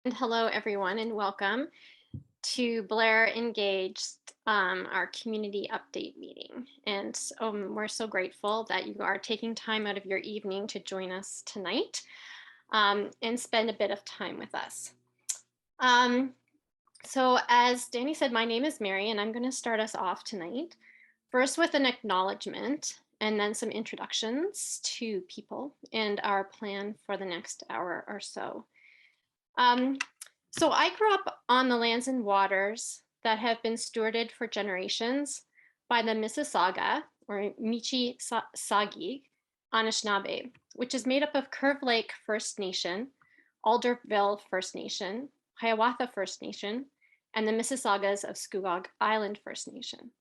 And hello, everyone, and welcome to Blair Engaged, our community update meeting. And we're so grateful that you are taking time out of your evening to join us tonight and spend a bit of time with us. So as Danny said, my name is Mary, and I'm going to start us off tonight, first with an acknowledgement and then some introductions to people and our plan for the next hour or so. So I grew up on the lands and waters that have been stewarded for generations by the Mississauga, or Michi-Sagi Anishinaabe, which is made up of Curve Lake First Nation, Alderville First Nation, Hiawatha First Nation, and the Mississaugas of Scugog Island First Nation.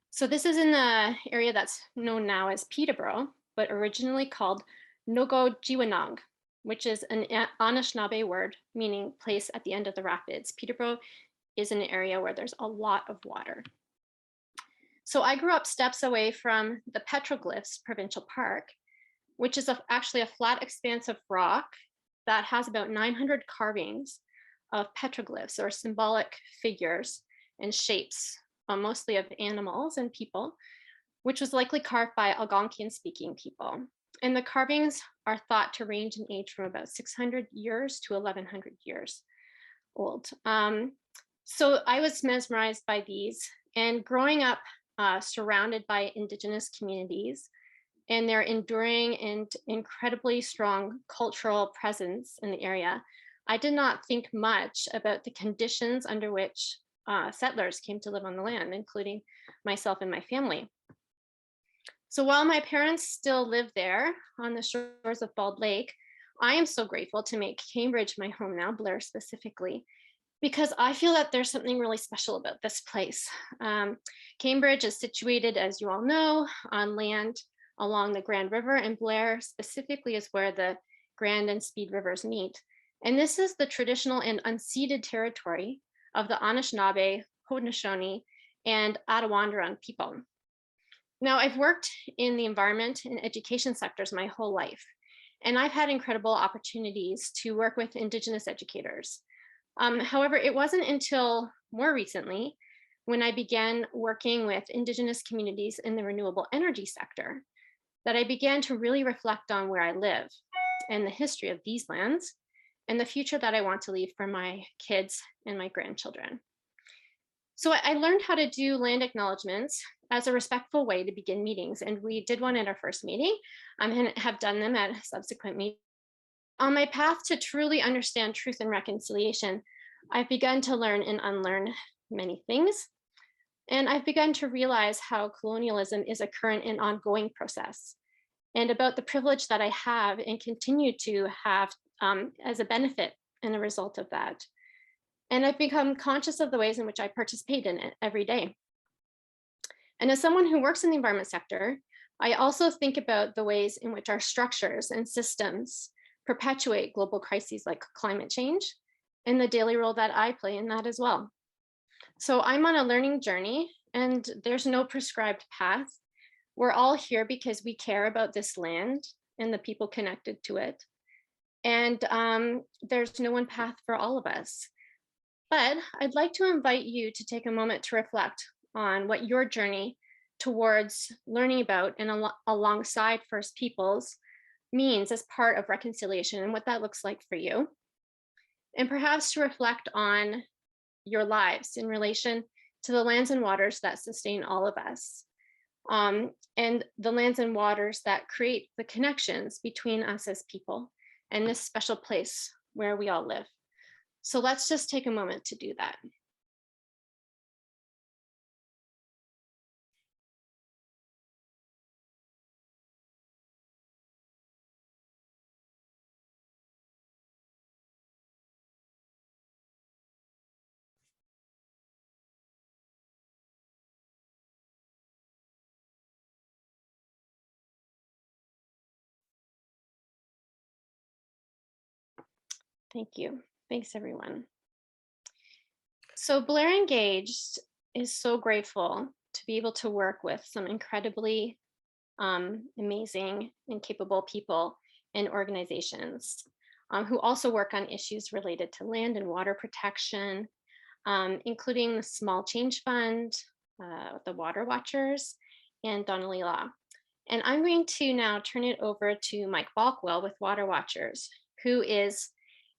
So this is in the area that's known now as Peterborough, but originally called Nogo-Jiwanong, which is an Anishinaabe word meaning place at the end of the rapids. Peterborough is an area where there's a lot of water. So I grew up steps away from the Petroglyphs Provincial Park, which is actually a flat expanse of rock that has about 900 carvings of petroglyphs, or symbolic figures and shapes, mostly of animals and people, which was likely carved by Algonquian-speaking people. And the carvings are thought to range in age from about 600 years to 1100 years old. So I was mesmerized by these, and growing up surrounded by Indigenous communities and their enduring and incredibly strong cultural presence in the area, I did not think much about the conditions under which settlers came to live on the land, including myself and my family. So while my parents still live there on the shores of Bald Lake, I am so grateful to make Cambridge my home now, Blair specifically, because I feel that there's something really special about this place. Cambridge is situated, as you all know, on land along the Grand River, and Blair specifically is where the Grand and Speed Rivers meet. And this is the traditional and unceded territory of the Anishinaabe, Haudenosaunee, and Attawandaron people. Now, I've worked in the environment and education sectors my whole life, and I've had incredible opportunities to work with Indigenous educators. However, it wasn't until more recently when I began working with Indigenous communities in the renewable energy sector that I began to really reflect on where I live and the history of these lands and the future that I want to leave for my kids and my grandchildren. So I learned how to do land acknowledgements as a respectful way to begin meetings. And we did one at our first meeting. And have done them at subsequent meetings. On my path to truly understand truth and reconciliation, I've begun to learn and unlearn many things. And I've begun to realize how colonialism is a current and ongoing process, and about the privilege that I have and continue to have as a benefit and a result of that. And I've become conscious of the ways in which I participate in it every day. And as someone who works in the environment sector, I also think about the ways in which our structures and systems perpetuate global crises like climate change, and the daily role that I play in that as well. So I'm on a learning journey, and there's no prescribed path. We're all here because we care about this land and the people connected to it. And there's no one path for all of us. But I'd like to invite you to take a moment to reflect on what your journey towards learning about and alongside First Peoples means as part of reconciliation, and what that looks like for you. And perhaps to reflect on your lives in relation to the lands and waters that sustain all of us, and the lands and waters that create the connections between us as people and this special place where we all live. So let's just take a moment to do that. Thank you. Thanks, everyone. So Blair Engaged is so grateful to be able to work with some incredibly amazing and capable people and organizations. who also work on issues related to land and water protection, including the Small Change Fund, the Water Watchers, and Donnelly Law. And I'm going to now turn it over to Mike Balkwell with Water Watchers, who is,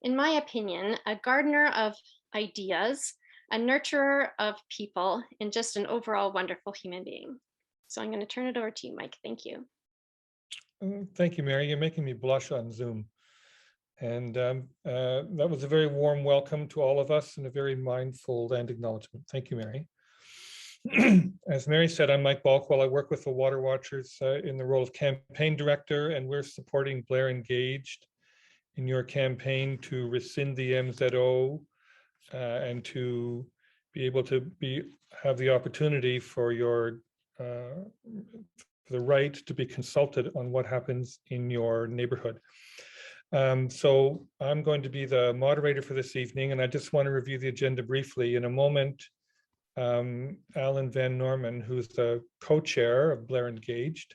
in my opinion, a gardener of ideas, a nurturer of people, and just an overall wonderful human being. So I'm going to turn it over to you, Mike. Thank you. Thank you, Mary. You're making me blush on Zoom. And that was a very warm welcome to all of us and a very mindful land acknowledgement. Thank you, Mary. As Mary said, I'm Mike Balkwell. I work with the Water Watchers in the role of campaign director, and we're supporting Blair Engaged in your campaign to rescind the MZO and to be able to have the opportunity for your the right to be consulted on what happens in your neighborhood. So I'm going to be the moderator for this evening, and I just want to review the agenda briefly. In a moment, Alan Van Norman, who's the co-chair of Blair Engaged,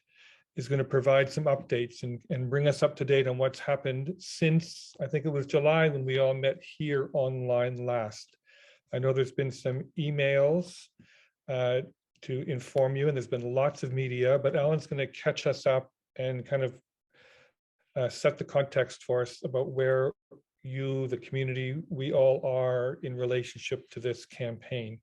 is going to provide some updates and bring us up to date on what's happened since, I think it was July when we all met here online last. I know there's been some emails to inform you, and there's been lots of media, but Alan's going to catch us up and kind of set the context for us about where you, the community, we all are in relationship to this campaign.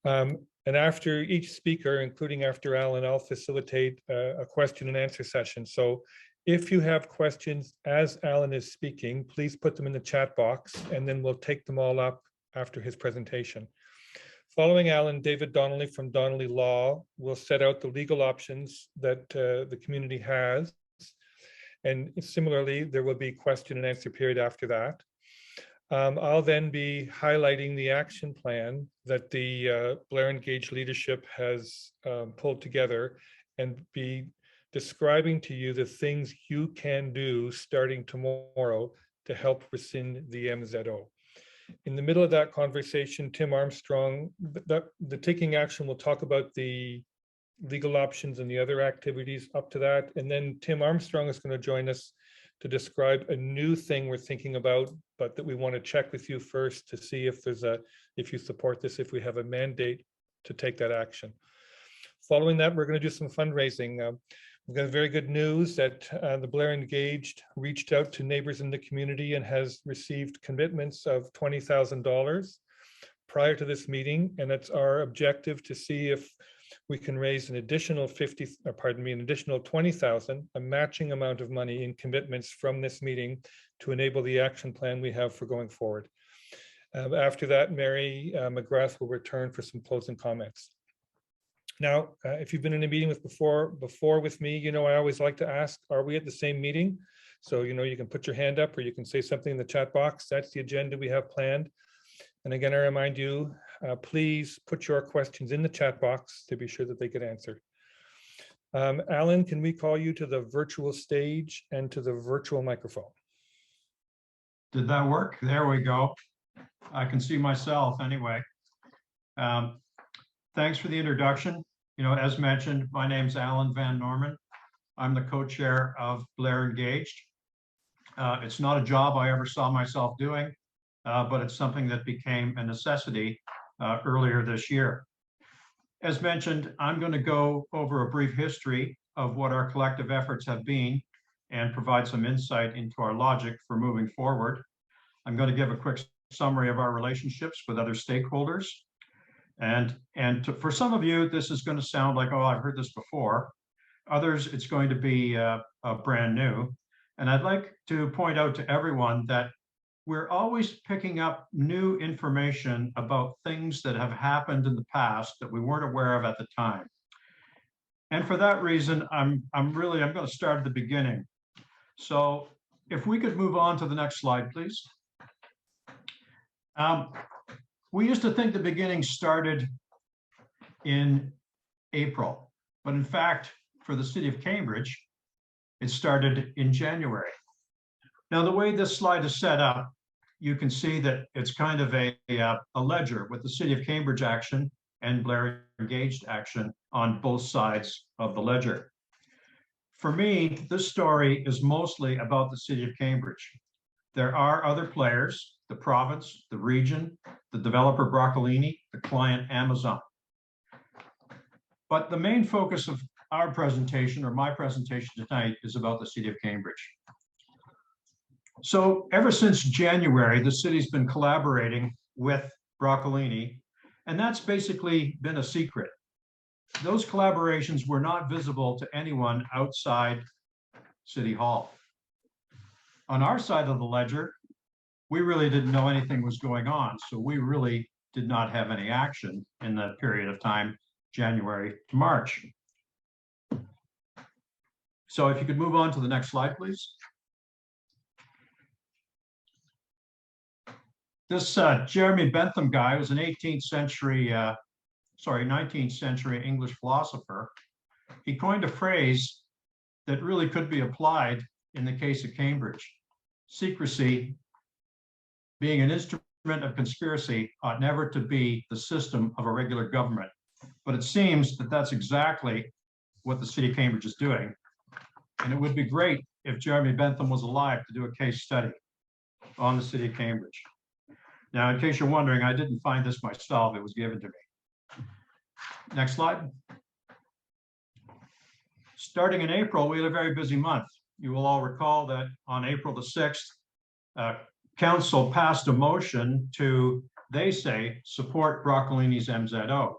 And after each speaker, including after Alan, I'll facilitate a question and answer session. So if you have questions as Alan is speaking, please put them in the chat box, and then we'll take them all up after his presentation. Following Alan, David Donnelly from Donnelly Law will set out the legal options that the community has. And similarly, there will be question and answer period after that. I'll then be highlighting the action plan that the Blair Engaged leadership has pulled together and be describing to you the things you can do starting tomorrow to help rescind the MZO. In the middle of that conversation, Tim Armstrong, the taking action will talk about the legal options and the other activities up to that. And then Tim Armstrong is going to join us to describe a new thing we're thinking about, but that we want to check with you first to see if if you support this, if we have a mandate to take that action. Following that, we're going to do some fundraising. We've got very good news that the Blair Engaged reached out to neighbors in the community and has received commitments of $20,000 prior to this meeting. And it's our objective to see if we can raise an additional an additional 20,000, a matching amount of money in commitments from this meeting to enable the action plan we have for going forward. After that, Mary McGrath will return for some closing comments. Now, if you've been in a meeting before with me, you know I always like to ask, are we at the same meeting? So, you know, you can put your hand up or you can say something in the chat box. That's the agenda we have planned. And again, I remind you, please put your questions in the chat box to be sure that they get answered. Alan, can we call you to the virtual stage and to the virtual microphone? Did that work? There we go. I can see myself anyway. Thanks for the introduction. You know, as mentioned, my name's Alan Van Norman. I'm the co-chair of Blair Engaged. It's not a job I ever saw myself doing, but it's something that became a necessity earlier this year. As mentioned, I'm going to go over a brief history of what our collective efforts have been and provide some insight into our logic for moving forward. I'm going to give a quick summary of our relationships with other stakeholders. For some of you, this is going to sound like, oh, I've heard this before. Others, it's going to be brand new. And I'd like to point out to everyone that we're always picking up new information about things that have happened in the past that we weren't aware of at the time. And for that reason, I'm going to start at the beginning. So if we could move on to the next slide, please. We used to think the beginning started in April, but in fact, for the city of Cambridge, it started in January. Now, the way this slide is set up, you can see that it's kind of a ledger with the city of Cambridge action and Blair Engaged action on both sides of the ledger. For me, this story is mostly about the city of Cambridge. There are other players, the province, the region, the developer Broccolini, the client Amazon. But the main focus of our presentation, or my presentation tonight, is about the city of Cambridge. So ever since January, the city's been collaborating with Broccolini, and that's basically been a secret. Those collaborations were not visible to anyone outside City Hall. On our side of the ledger, we really didn't know anything was going on, so we really did not have any action in the period of time, January to March. So if you could move on to the next slide, please. This Jeremy Bentham guy was an 19th century English philosopher. He coined a phrase that really could be applied in the case of Cambridge. Secrecy, being an instrument of conspiracy, ought never to be the system of a regular government. But it seems that that's exactly what the city of Cambridge is doing. And it would be great if Jeremy Bentham was alive to do a case study on the city of Cambridge. Now, in case you're wondering, I didn't find this myself, it was given to me. Next slide. Starting in April, we had a very busy month. You will all recall that on April the 6th, Council passed a motion to, they say, support Broccolini's MZO.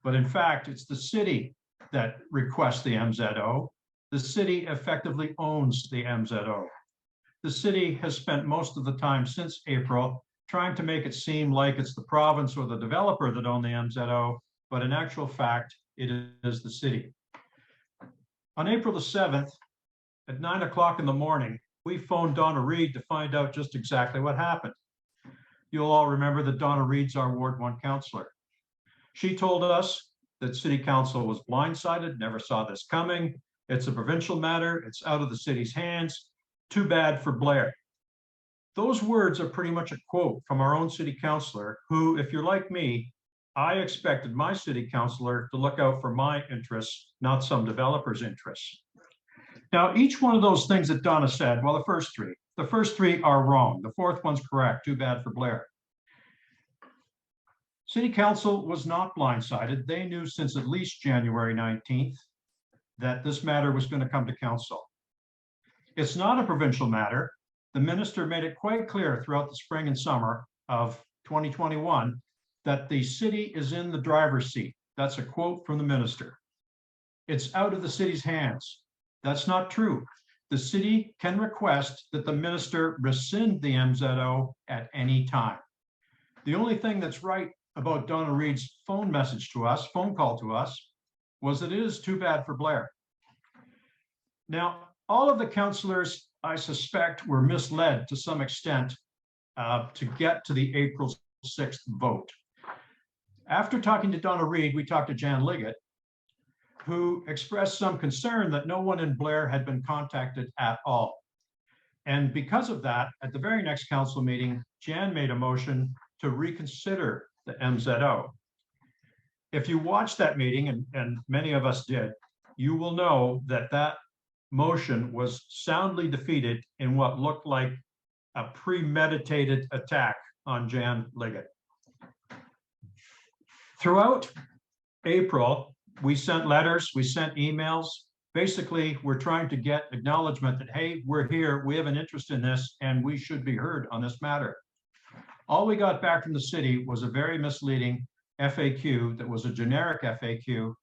But in fact, it's the city that requests the MZO. The city effectively owns the MZO. The city has spent most of the time since April trying to make it seem like it's the province or the developer that own the MZO, but in actual fact, it is the city. On April the 7th, at 9 o'clock in the morning, we phoned Donna Reed to find out just exactly what happened. You'll all remember that Donna Reed's our Ward 1 councillor. She told us that City Council was blindsided, never saw this coming. It's a provincial matter, it's out of the city's hands. Too bad for Blair. Those words are pretty much a quote from our own city councillor, who, if you're like me, I expected my city councillor to look out for my interests, not some developer's interests. Now, each one of those things that Donna said, well, the first three are wrong. The fourth one's correct. Too bad for Blair. City Council was not blindsided. They knew since at least January 19th that this matter was going to come to council. It's not a provincial matter. The minister made it quite clear throughout the spring and summer of 2021 that the city is in the driver's seat. That's a quote from the minister. It's out of the city's hands. That's not true. The city can request that the minister rescind the MZO at any time. The only thing that's right about Donna Reed's phone call to us, was that it is too bad for Blair. Now, all of the councillors, I suspect, were misled to some extent to get to the April 6th vote. After talking to Donna Reed, we talked to Jan Liggett, who expressed some concern that no one in Blair had been contacted at all. And because of that, at the very next council meeting, Jan made a motion to reconsider the MZO. If you watched that meeting, and many of us did, you will know that that motion was soundly defeated in what looked like a premeditated attack on Jan Liggett. Throughout April, we sent letters, we sent emails. Basically, we're trying to get acknowledgement that, hey, we're here, we have an interest in this, and we should be heard on this matter. All we got back from the city was a very misleading FAQ that was a generic FAQ,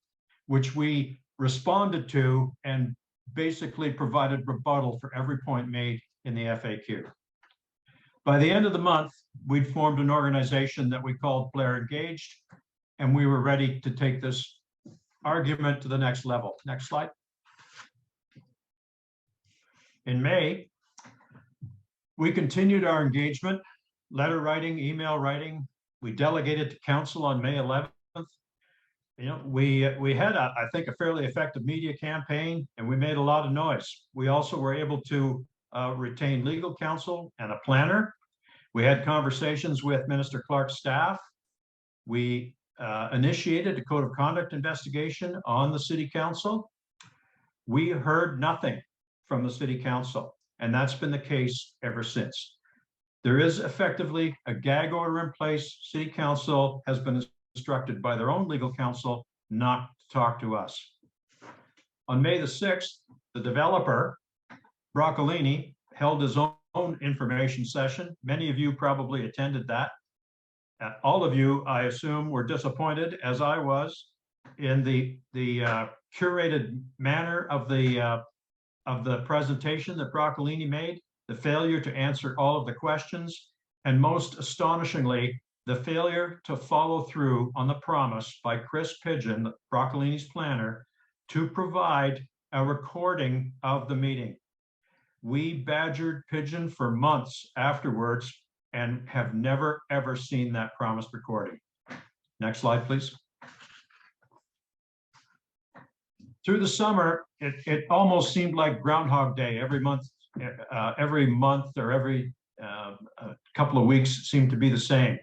which we responded to and basically provided rebuttal for every point made in the FAQ. By the end of the month, we'd formed an organization that we called Blair Engaged, and we were ready to take this argument to the next level. Next slide. In May, we continued our engagement, letter writing, email writing. We delegated to council on May 11th. You know, we had, I think, a fairly effective media campaign, and we made a lot of noise. We also were able to retain legal counsel and a planner. We had conversations with Minister Clark's staff. We initiated a code of conduct investigation on the city council. We heard nothing from the city council. and that's been the case ever since. There is effectively a gag order in place. City Council has been instructed by their own legal counsel not to talk to us. On May the 6th, the developer, Broccolini, held his own information session. Many of you probably attended that. All of you, I assume, were disappointed, as I was, in the curated manner of the presentation that Broccolini made, the failure to answer all of the questions, and most astonishingly, the failure to follow through on the promise by Chris Pigeon, Broccolini's planner, to provide a recording of the meeting. We badgered Pigeon for months afterwards and have never, ever seen that promised recording. Next slide, please. Through the summer, it almost seemed like Groundhog Day. Every month or every couple of weeks seemed to be the same.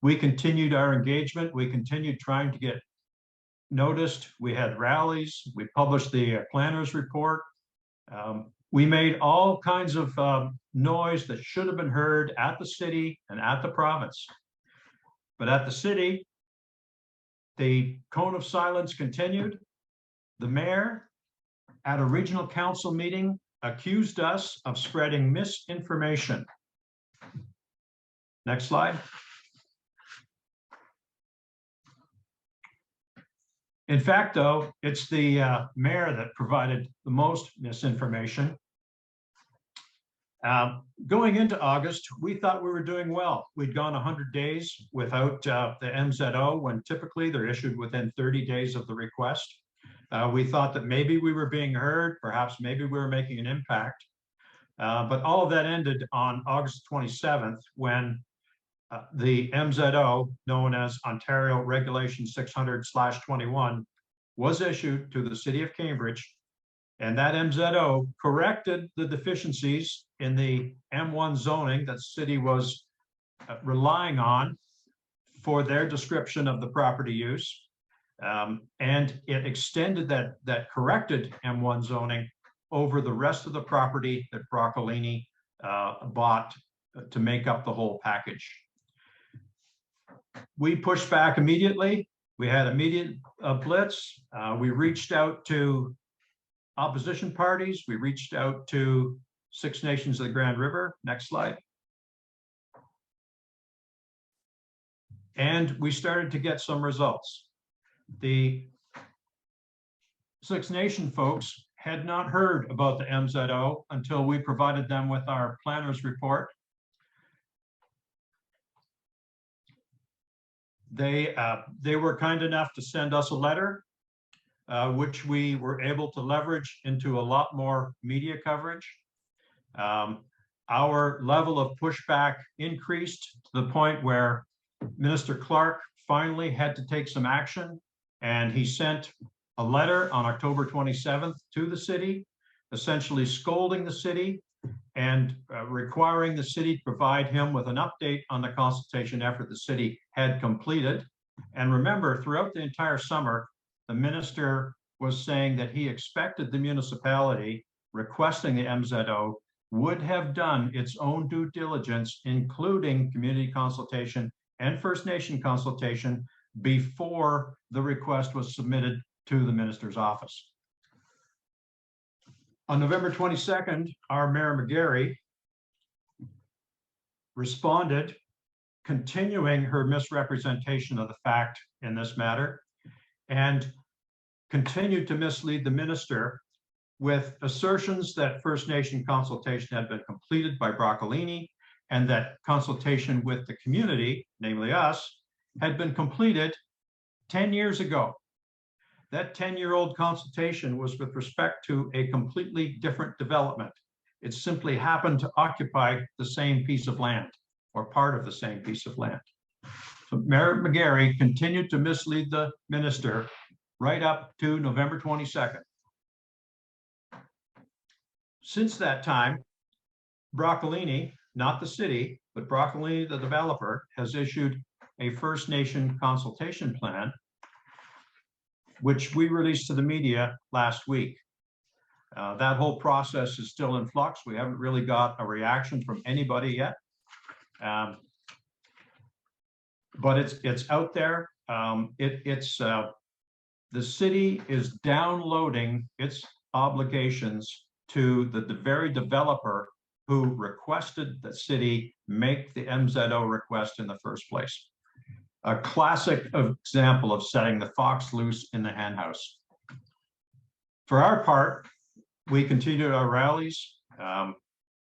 We continued our engagement. We continued trying to get noticed. We had rallies. We published the planner's report. We made all kinds of noise that should have been heard at the city and at the province. But at the city, the cone of silence continued. The mayor, at a regional council meeting, accused us of spreading misinformation. Next slide. In fact, though, it's the mayor that provided the most misinformation. Going into August, we thought we were doing well. We'd gone 100 days without the MZO, when typically they're issued within 30 days of the request. We thought that maybe we were being heard, perhaps maybe we were making an impact. But all of that ended on August 27th, when the MZO, known as Ontario Regulation 600/21, was issued to the City of Cambridge, and that MZO corrected the deficiencies in the M1 zoning that the city was relying on for their description of the property use. And it extended that corrected M1 zoning over the rest of the property that Broccolini bought to make up the whole package. We pushed back immediately. We had immediate blitz. We reached out to opposition parties. We reached out to Six Nations of the Grand River. Next slide. And we started to get some results. The Six Nation folks had not heard about the MZO until we provided them with our planner's report. They were kind enough to send us a letter, which we were able to leverage into a lot more media coverage. Our level of pushback increased to the point where Minister Clark finally had to take some action, and he sent a letter on October 27th to the city, essentially scolding the city and requiring the city to provide him with an update on the consultation effort the city had completed. And remember, throughout the entire summer, the minister was saying that he expected the municipality requesting the MZO would have done its own due diligence, including community consultation and First Nation consultation, before the request was submitted to the minister's office. On November 22nd, our Mayor McGarry responded, continuing her misrepresentation of the fact in this matter, and continued to mislead the minister with assertions that First Nation consultation had been completed by Broccolini, and that consultation with the community, namely us, had been completed 10 years ago. That 10-year-old consultation was with respect to a completely different development. It simply happened to occupy the same piece of land, or part of the same piece of land. So Mayor McGarry continued to mislead the minister right up to November 22nd. Since that time, Broccolini, not the city, but Broccolini, the developer, has issued a First Nation consultation plan, which we released to the media last week. That whole process is still in flux. We haven't really got a reaction from anybody yet. But it's out there. The city is downloading its obligations to the very developer who requested the city make the MZO request in the first place. A classic example of setting the fox loose in the henhouse. For our part, we continued our rallies.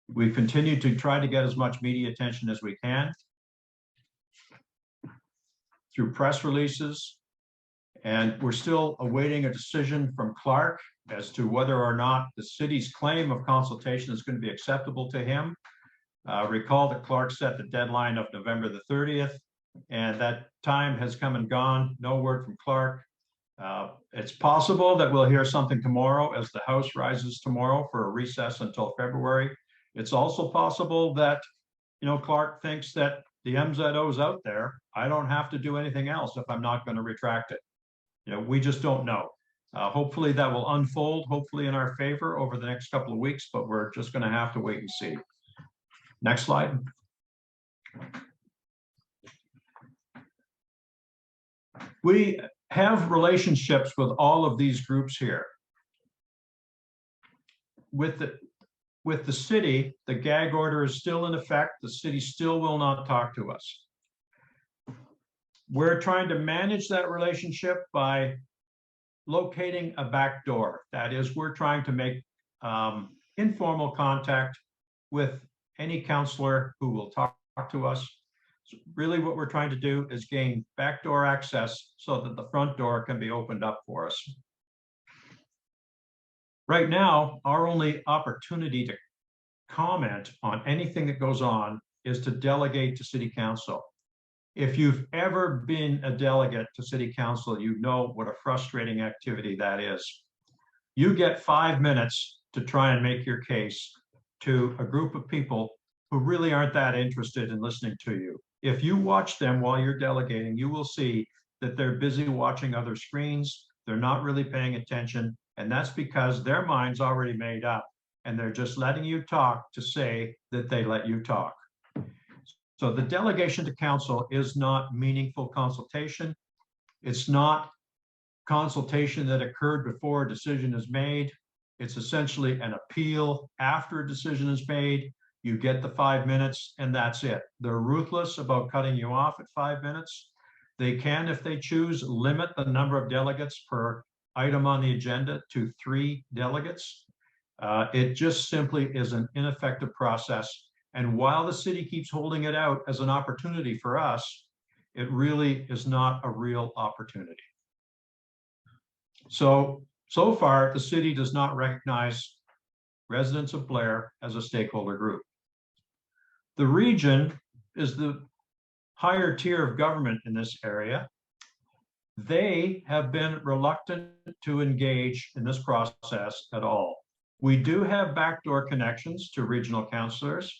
We continue to try to get as much media attention as we can through press releases. And we're still awaiting a decision from Clark as to whether or not the city's claim of consultation is going to be acceptable to him. Recall that Clark set the deadline of November the 30th, and that time has come and gone. No word from Clark. It's possible that we'll hear something tomorrow as the House rises tomorrow for a recess until February. It's also possible that, Clark thinks that the MZO is out there. I don't have to do anything else if I'm not going to retract it. We just don't know. Hopefully that will unfold, hopefully in our favor over the next couple of weeks, but we're just going to have to wait and see. Next slide. We have relationships with all of these groups here. With the city, the gag order is still in effect. The city still will not talk to us. We're trying to manage that relationship by locating a back door. That is, we're trying to make informal contact with any counselor who will talk to us. So really what we're trying to do is gain backdoor access so that the front door can be opened up for us. Right now, our only opportunity to comment on anything that goes on is to delegate to City Council. If you've ever been a delegate to City Council, you know what a frustrating activity that is. You get 5 minutes to try and make your case to a group of people who really aren't that interested in listening to you. If you watch them while you're delegating, you will see that they're busy watching other screens. They're not really paying attention. And that's because their mind's already made up and they're just letting you talk to say that they let you talk. So the delegation to council is not meaningful consultation. It's not consultation that occurred before a decision is made. It's essentially an appeal after a decision is made. You get the 5 minutes and that's it. They're ruthless about cutting you off at 5 minutes. They can, if they choose, limit the number of delegates per item on the agenda to 3 delegates. It just simply is an ineffective process. And while the city keeps holding it out as an opportunity for us, it really is not a real opportunity. So far, the city does not recognize residents of Blair as a stakeholder group. The region is the higher tier of government in this area. They have been reluctant to engage in this process at all. We do have backdoor connections to regional councillors.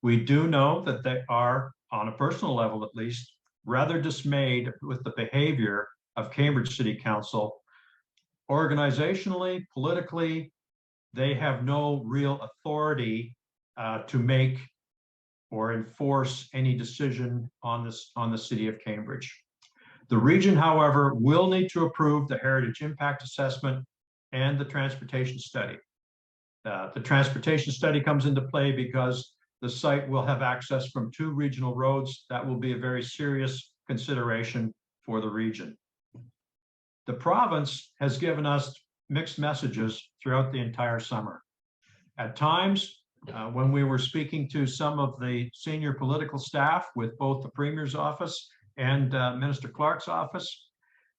We do know that they are, on a personal level at least, rather dismayed with the behavior of Cambridge City Council. Organizationally, politically, they have no real authority to make or enforce any decision on the city of Cambridge. The region, however, will need to approve the Heritage Impact Assessment and the Transportation Study. The Transportation Study comes into play because the site will have access from 2 regional roads. That will be a very serious consideration for the region. The province has given us mixed messages throughout the entire summer. At times, when we were speaking to some of the senior political staff with both the Premier's office and Minister Clark's office,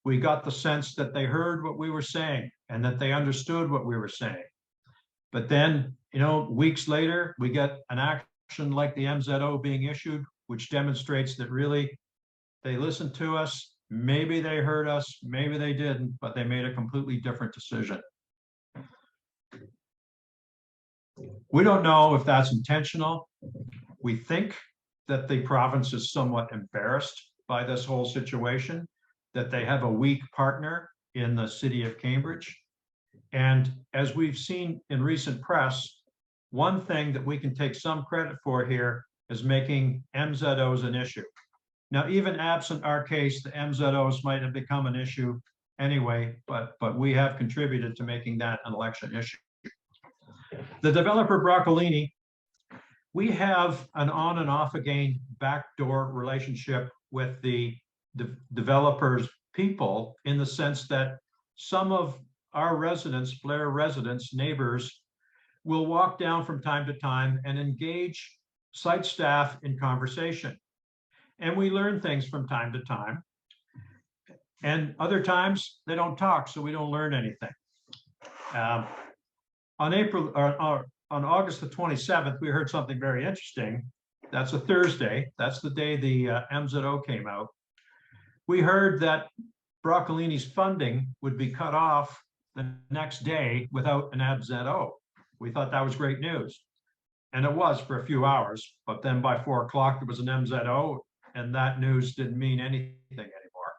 we got the sense that they heard what we were saying and that they understood what we were saying. But then, weeks later, we get an action like the MZO being issued, which demonstrates that really they listened to us. Maybe they heard us, maybe they didn't, but they made a completely different decision. We don't know if that's intentional. We think that the province is somewhat embarrassed by this whole situation, that they have a weak partner in the city of Cambridge. And as we've seen in recent press, one thing that we can take some credit for here is making MZOs an issue. Now, even absent our case, the MZOs might have become an issue anyway, but we have contributed to making that an election issue. The developer Broccolini, we have an on and off again backdoor relationship with the developers people, in the sense that some of our residents, Blair residents, neighbors, will walk down from time to time and engage site staff in conversation. And we learn things from time to time. And other times they don't talk, so we don't learn anything. On August the 27th, we heard something very interesting. That's a Thursday. That's the day the MZO came out. We heard that Broccolini's funding would be cut off the next day without an MZO. We thought that was great news. And it was for a few hours, but then by 4 o'clock, there was an MZO, and that news didn't mean anything anymore.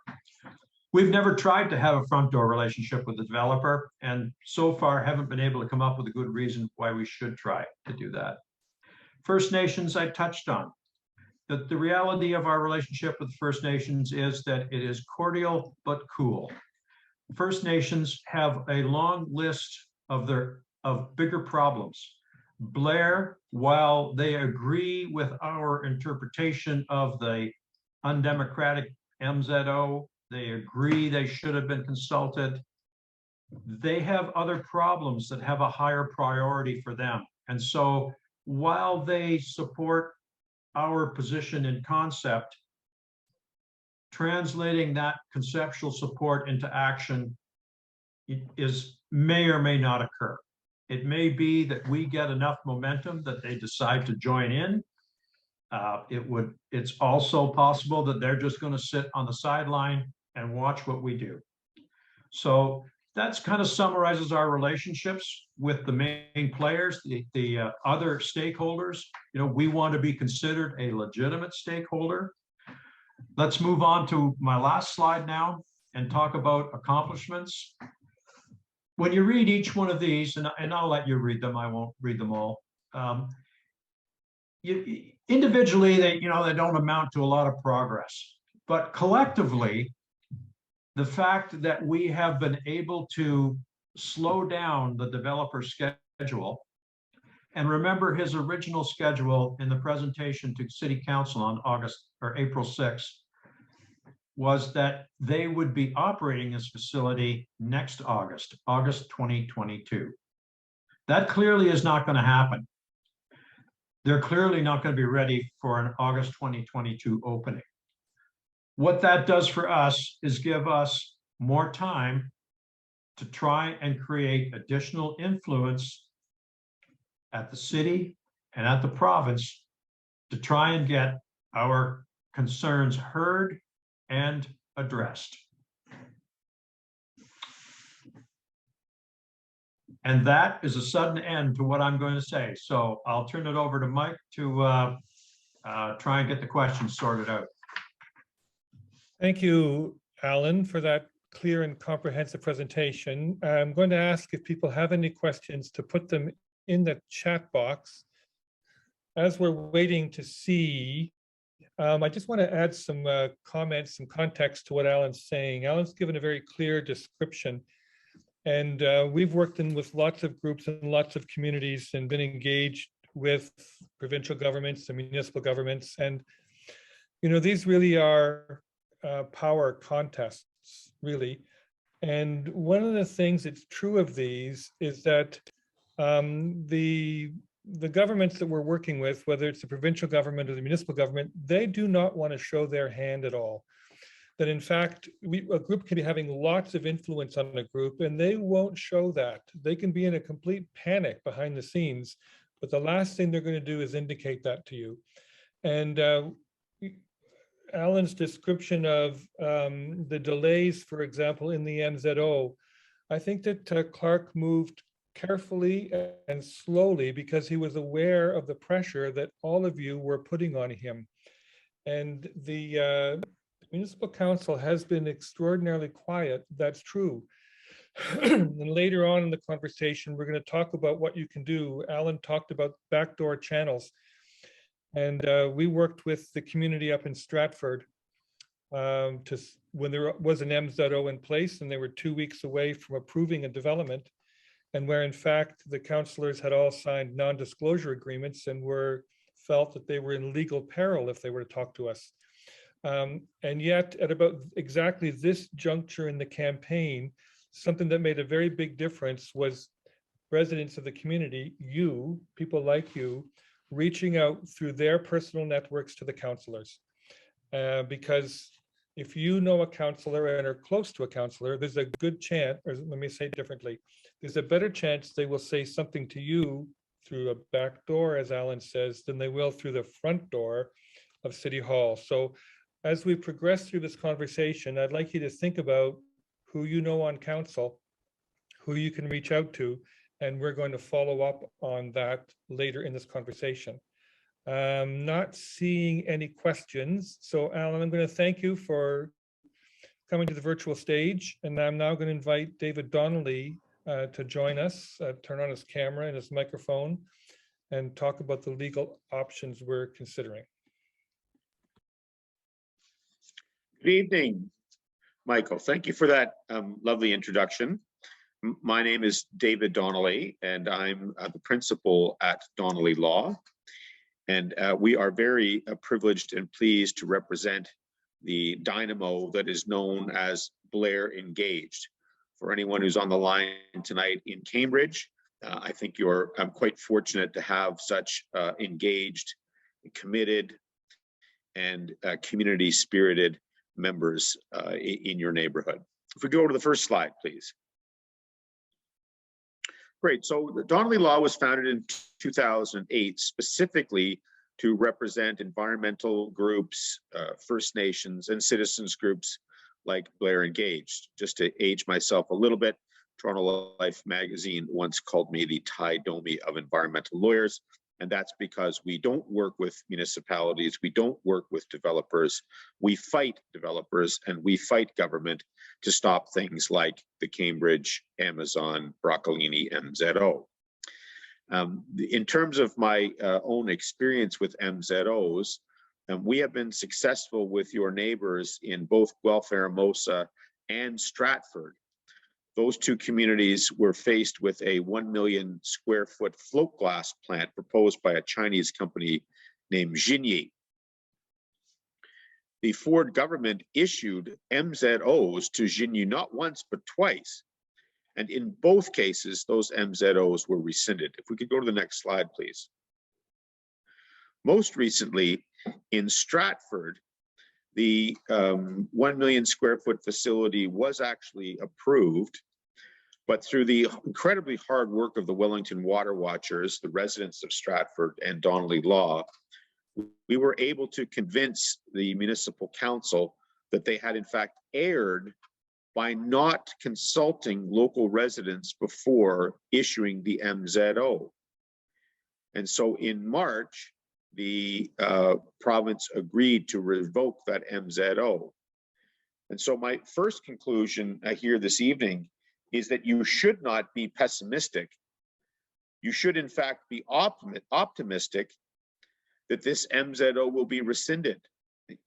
We've never tried to have a front door relationship with the developer, and so far haven't been able to come up with a good reason why we should try to do that. First Nations, I touched on. The reality of our relationship with First Nations is that it is cordial but cool. First Nations have a long list of bigger problems. Blair, while they agree with our interpretation of the undemocratic MZO, they agree they should have been consulted, they have other problems that have a higher priority for them. And so while they support our position in concept, translating that conceptual support into action may or may not occur. It may be that we get enough momentum that they decide to join in. It's also possible that they're just going to sit on the sideline and watch what we do. So that's kind of summarizes our relationships with the main players, the other stakeholders. You know, we want to be considered a legitimate stakeholder. Let's move on to my last slide now and talk about accomplishments. When you read each one of these, and I'll let you read them, I won't read them all. Individually, they don't amount to a lot of progress, but collectively, the fact that we have been able to slow down the developer schedule, and remember his original schedule in the presentation to City Council on April 6th was that they would be operating this facility next August 2022. That clearly is not going to happen. They're clearly not going to be ready for an August 2022 opening. What that does for us is give us more time to try and create additional influence at the city and at the province to try and get our concerns heard and addressed. And that is a sudden end to what I'm going to say. So I'll turn it over to Mike to try and get the questions sorted out. Thank you, Alan, for that clear and comprehensive presentation. I'm going to ask if people have any questions to put them in the chat box. As we're waiting to see, I just want to add some comments, some context to what Alan's saying. Alan's given a very clear description, and we've worked with lots of groups and lots of communities and been engaged with provincial governments and municipal governments. And, you know, these really are power contests, really. And one of the things that's true of these is that the governments that we're working with, whether it's the provincial government or the municipal government, they do not want to show their hand at all. That in fact, a group can be having lots of influence on a group and they won't show that. They can be in a complete panic behind the scenes, but the last thing they're going to do is indicate that to you. And Alan's description of the delays, for example, in the MZO, I think that Clark moved carefully and slowly because he was aware of the pressure that all of you were putting on him. And the municipal council has been extraordinarily quiet, that's true. And later on in the conversation, we're going to talk about what you can do. Alan talked about backdoor channels. And we worked with the community up in Stratford when there was an MZO in place and they were 2 weeks away from approving a development, and where in fact the councillors had all signed non-disclosure agreements and felt that they were in legal peril if they were to talk to us. And yet at about exactly this juncture in the campaign, something that made a very big difference was residents of the community, people like you, reaching out through their personal networks to the councillors. Because if you know a councillor and are close to a councillor, there's a good chance, or let me say it differently, there's a better chance they will say something to you through a back door, as Alan says, than they will through the front door of City Hall. So as we progress through this conversation, I'd like you to think about who you know on council, who you can reach out to, and we're going to follow up on that later in this conversation. Not seeing any questions. So Alan, I'm going to thank you for coming to the virtual stage. And I'm now going to invite David Donnelly to join us, turn on his camera and his microphone, and talk about the legal options we're considering. Good evening, Michael. Thank you for that lovely introduction. My name is David Donnelly, and I'm the principal at Donnelly Law. And we are very privileged and pleased to represent the dynamo that is known as Blair Engaged. For anyone who's on the line tonight in Cambridge, I think I'm quite fortunate to have such engaged, committed, and community-spirited members in your neighborhood. If we go to the first slide, please. Great. So the Donnelly Law was founded in 2008 specifically to represent environmental groups, First Nations, and citizens groups like Blair Engaged. Just to age myself a little bit, Toronto Life magazine once called me the Ty Domi of environmental lawyers. And that's because we don't work with municipalities, we don't work with developers, we fight developers and we fight government to stop things like the Cambridge, Amazon, Broccolini, MZO. In terms of my own experience with MZOs, we have been successful with your neighbors in both Guelph, Aramosa, and Stratford. Those two communities were faced with a 1 million square foot float glass plant proposed by a Chinese company named Xinyi. The Ford government issued MZOs to Xinyi not once, but twice. And in both cases, those MZOs were rescinded. If we could go to the next slide, please. Most recently, in Stratford, the 1 million square foot facility was actually approved, but through the incredibly hard work of the Wellington Water Watchers, the residents of Stratford, and Donnelly Law, we were able to convince the municipal council that they had in fact erred by not consulting local residents before issuing the MZO. And so in March, the province agreed to revoke that MZO. And so my first conclusion here this evening is that you should not be pessimistic. You should in fact be optimistic that this MZO will be rescinded.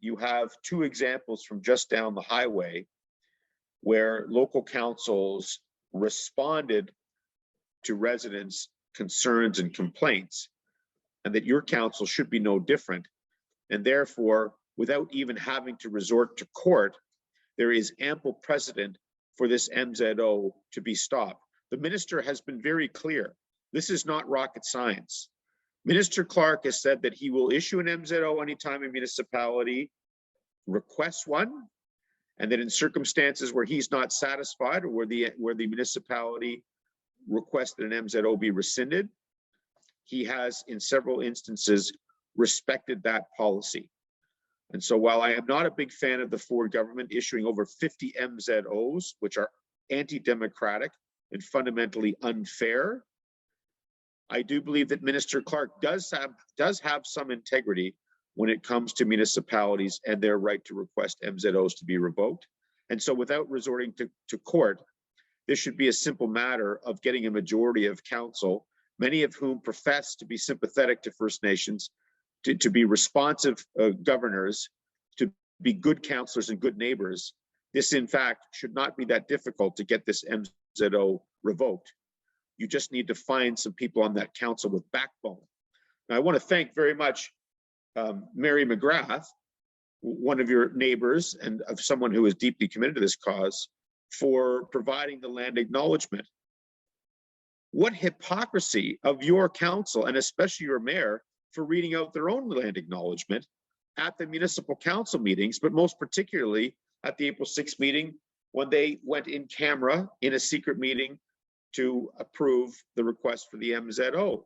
You have two examples from just down the highway where local councils responded to residents' concerns and complaints, and that your council should be no different. And therefore, without even having to resort to court, there is ample precedent for this MZO to be stopped. The minister has been very clear. This is not rocket science. Minister Clark has said that he will issue an MZO anytime a municipality requests one, and that in circumstances where he's not satisfied or where the municipality requested an MZO be rescinded, he has in several instances respected that policy. And so while I am not a big fan of the Ford government issuing over 50 MZOs, which are anti-democratic and fundamentally unfair, I do believe that Minister Clark does have some integrity when it comes to municipalities and their right to request MZOs to be revoked. And so without resorting to court, this should be a simple matter of getting a majority of council, many of whom profess to be sympathetic to First Nations, to be responsive governors, to be good councillors and good neighbors. This, in fact, should not be that difficult to get this MZO revoked. You just need to find some people on that council with backbone. Now, I want to thank very much Mary McGrath, one of your neighbors and of someone who is deeply committed to this cause, for providing the land acknowledgement. What hypocrisy of your council, and especially your mayor, for reading out their own land acknowledgement at the municipal council meetings, but most particularly at the April 6th meeting, when they went in camera in a secret meeting to approve the request for the MZO.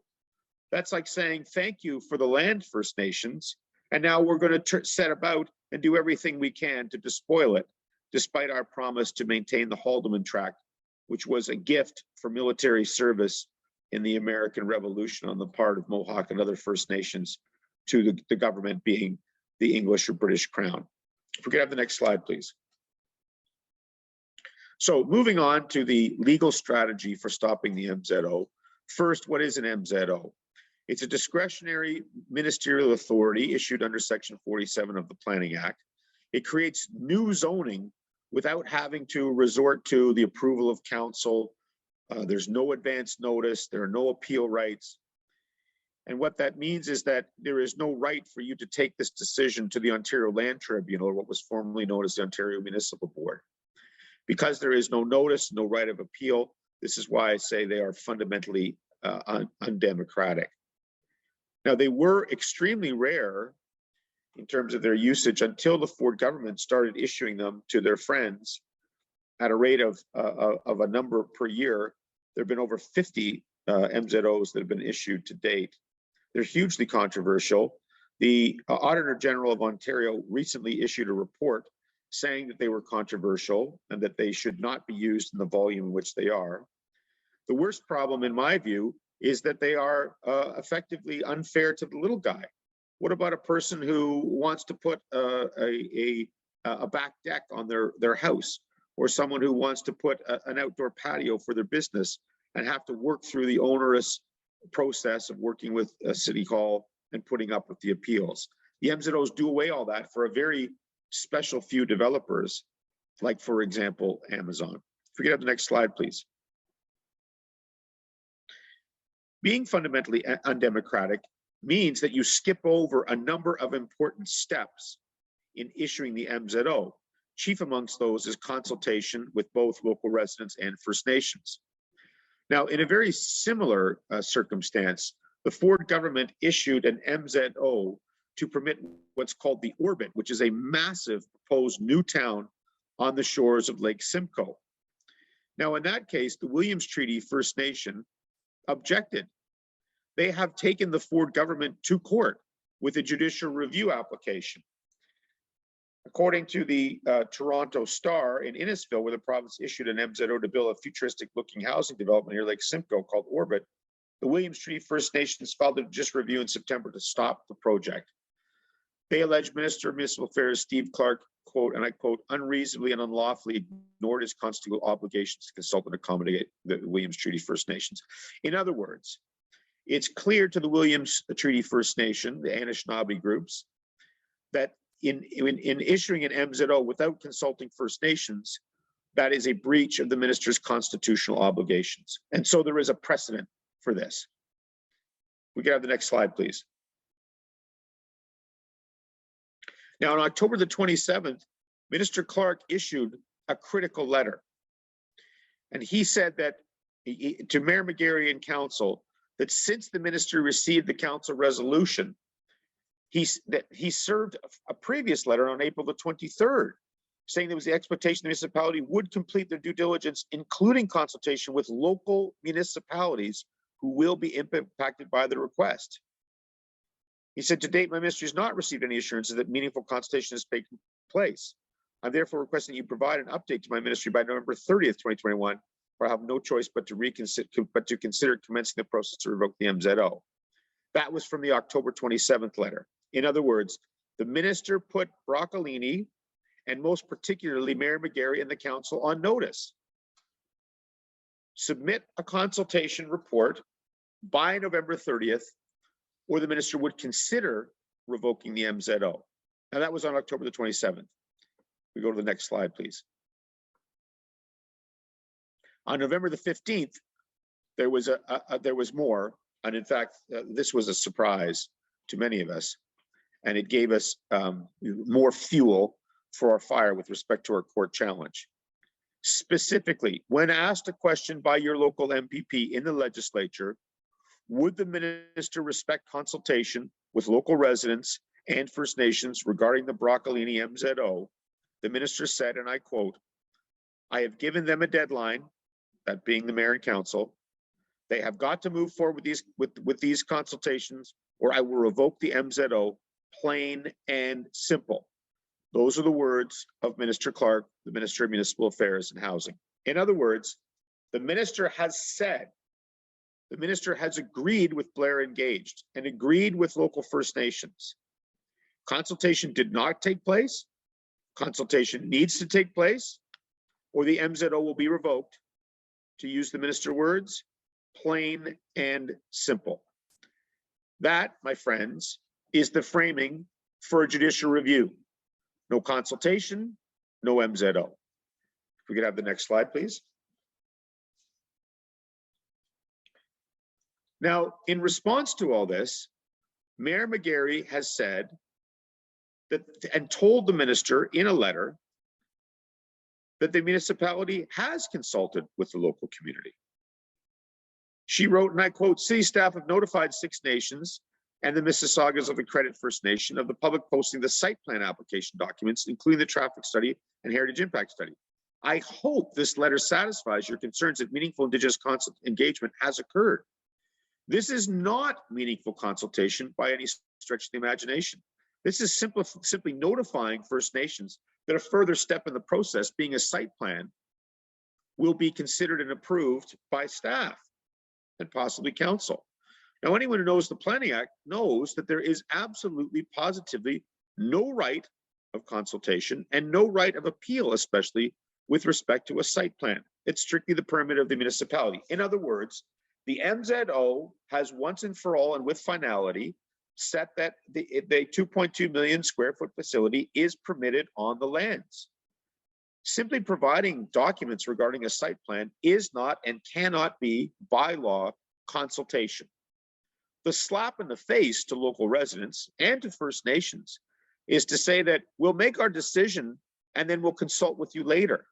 That's like saying thank you for the land, First Nations, and now we're going to set about and do everything we can to despoil it, despite our promise to maintain the Haldeman Tract, which was a gift for military service in the American Revolution on the part of Mohawk and other First Nations to the government, being the English or British Crown. If we could have the next slide, please. So moving on to the legal strategy for stopping the MZO. First, what is an MZO? It's a discretionary ministerial authority issued under Section 47 of the Planning Act. It creates new zoning without having to resort to the approval of council. There's no advance notice, there are no appeal rights. And what that means is that there is no right for you to take this decision to the Ontario Land Tribunal, or what was formerly known as the Ontario Municipal Board. Because there is no notice, no right of appeal, this is why I say they are fundamentally undemocratic. Now, they were extremely rare in terms of their usage until the Ford government started issuing them to their friends at a rate of a number per year. There have been over 50 MZOs that have been issued to date. They're hugely controversial. The Auditor General of Ontario recently issued a report saying that they were controversial and that they should not be used in the volume in which they are. The worst problem, in my view, is that they are effectively unfair to the little guy. What about a person who wants to put a back deck on their house, or someone who wants to put an outdoor patio for their business and have to work through the onerous process of working with a city hall and putting up with the appeals? The MZOs do away all that for a very special few developers, like, for example, Amazon. If we could have the next slide, please. Being fundamentally undemocratic means that you skip over a number of important steps in issuing the MZO. Chief amongst those is consultation with both local residents and First Nations. Now, in a very similar circumstance, the Ford government issued an MZO to permit what's called the Orbit, which is a massive proposed new town on the shores of Lake Simcoe. Now, in that case, the Williams Treaty First Nation objected. They have taken the Ford government to court with a judicial review application. According to the Toronto Star, in Innisfil, where the province issued an MZO to build a futuristic-looking housing development near Lake Simcoe called Orbit, the Williams Treaty First Nations filed a judicial review in September to stop the project. They allege Minister of Municipal Affairs Steve Clark, quote, and I quote, unreasonably and unlawfully ignored his constitutional obligations to consult and accommodate the Williams Treaty First Nations. In other words, it's clear to the Williams Treaty First Nation, the Anishinaabe groups, that in issuing an MZO without consulting First Nations, that is a breach of the minister's constitutional obligations. And so there is a precedent for this. We can have the next slide, please. Now, on October the 27th, Minister Clark issued a critical letter. And he said that to Mayor McGarry and council, that since the minister received the council resolution, he served a previous letter on April the 23rd, saying there was the expectation the municipality would complete their due diligence, including consultation with local municipalities who will be impacted by the request. He said, to date, my ministry has not received any assurances that meaningful consultation has taken place. I'm therefore requesting you provide an update to my ministry by November 30th, 2021, where I have no choice but to consider commencing the process to revoke the MZO. That was from the October 27th letter. In other words, the minister put Broccolini, and most particularly Mayor McGarry and the council, on notice. submit a consultation report by November 30th, or the minister would consider revoking the MZO. Now that was on October the 27th. We go to the next slide, please. On November the 15th, there was more, and in fact, this was a surprise to many of us, and it gave us more fuel for our fire with respect to our court challenge. Specifically, when asked a question by your local MPP in the legislature, would the minister respect consultation with local residents and First Nations regarding the Broccolini MZO, the minister said, and I quote, "I have given them a deadline," that being the mayor and council. "They have got to move forward with these consultations, or I will revoke the MZO, plain and simple." Those are the words of Minister Clark, the Minister of Municipal Affairs and Housing. In other words, the minister has said, the minister has agreed with Blair Engaged and agreed with local First Nations. Consultation did not take place. Consultation needs to take place, or the MZO will be revoked. To use the minister's words, plain and simple. That, my friends, is the framing for a judicial review. No consultation, no MZO. If we could have the next slide, please. Now, in response to all this, Mayor McGarry has said that, and told the minister in a letter, that the municipality has consulted with the local community. She wrote, and I quote, "City staff have notified Six Nations and the Mississaugas of the Credit First Nation of the public posting the site plan application documents, including the traffic study and heritage impact study. I hope this letter satisfies your concerns that meaningful Indigenous engagement has occurred. This is not meaningful consultation by any stretch of the imagination. This is simply notifying First Nations that a further step in the process, being a site plan, will be considered and approved by staff and possibly council. Now, anyone who knows the Planning Act knows that there is absolutely, positively no right of consultation and no right of appeal, especially with respect to a site plan. It's strictly the permit of the municipality. In other words, the MZO has once and for all and with finality set that the 2.2 million square foot facility is permitted on the lands. Simply providing documents regarding a site plan is not and cannot be by law consultation. The slap in the face to local residents and to First Nations is to say that we'll make our decision and then we'll consult with you later.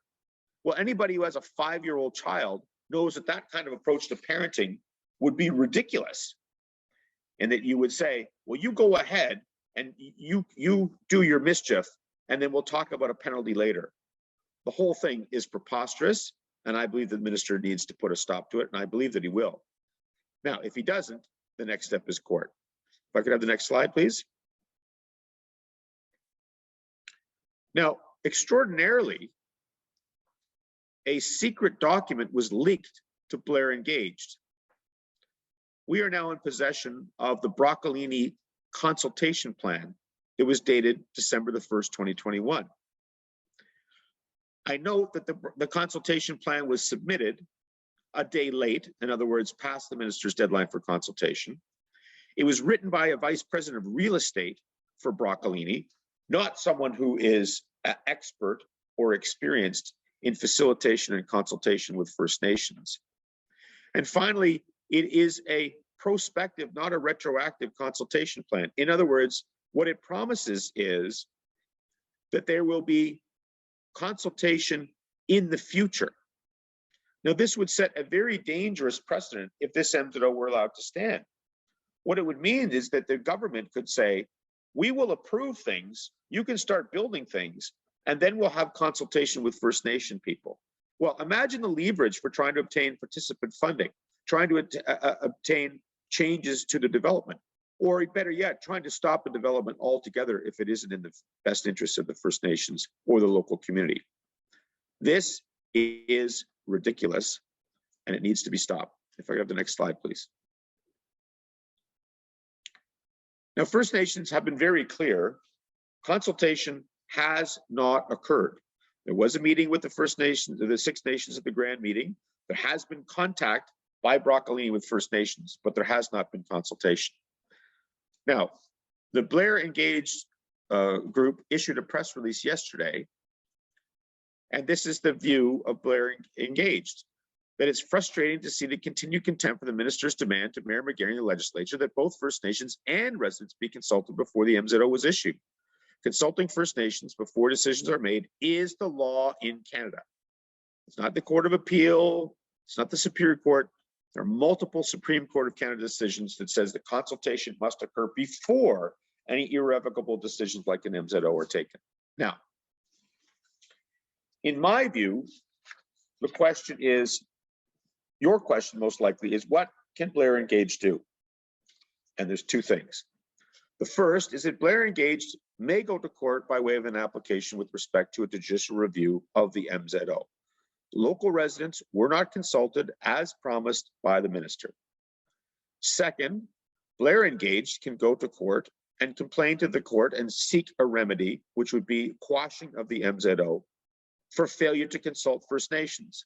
Well, anybody who has a 5-year-old child knows that that kind of approach to parenting would be ridiculous. And that you would say, well, you go ahead and you do your mischief, and then we'll talk about a penalty later. The whole thing is preposterous, and I believe the minister needs to put a stop to it, and I believe that he will. Now, if he doesn't, the next step is court. If I could have the next slide, please. Now, extraordinarily, a secret document was leaked to Blair Engaged. We are now in possession of the Broccolini consultation plan. It was dated December the 1st, 2021. I note that the consultation plan was submitted a day late, in other words, past the minister's deadline for consultation. It was written by a vice president of real estate for Broccolini, not someone who is an expert or experienced in facilitation and consultation with First Nations. And finally, it is a prospective, not a retroactive consultation plan. In other words, what it promises is that there will be consultation in the future. Now, this would set a very dangerous precedent if this MZO were allowed to stand. What it would mean is that the government could say, we will approve things, you can start building things, and then we'll have consultation with First Nation people. Well, imagine the leverage for trying to obtain participant funding, trying to obtain changes to the development, or better yet, trying to stop the development altogether if it isn't in the best interest of the First Nations or the local community. This is ridiculous, and it needs to be stopped. If I have the next slide, please. Now, First Nations have been very clear. Consultation has not occurred. There was a meeting with the First Nations, the Six Nations at the Grand Meeting. There has been contact by Broccolini with First Nations, but there has not been consultation. Now, the Blair Engaged group issued a press release yesterday, and this is the view of Blair Engaged, that it's frustrating to see the continued contempt for the minister's demand to Mayor McGarry and the legislature that both First Nations and residents be consulted before the MZO was issued. Consulting First Nations before decisions are made is the law in Canada. It's not the Court of Appeal, it's not the Superior Court. There are multiple Supreme Court of Canada decisions that says the consultation must occur before any irrevocable decisions like an MZO are taken. Now, in my view, the question is, your question most likely is, what can Blair Engaged do? And there's two things. The first is that Blair Engaged may go to court by way of an application with respect to a judicial review of the MZO. Local residents were not consulted as promised by the minister. Second, Blair Engaged can go to court and complain to the court and seek a remedy, which would be quashing of the MZO for failure to consult First Nations.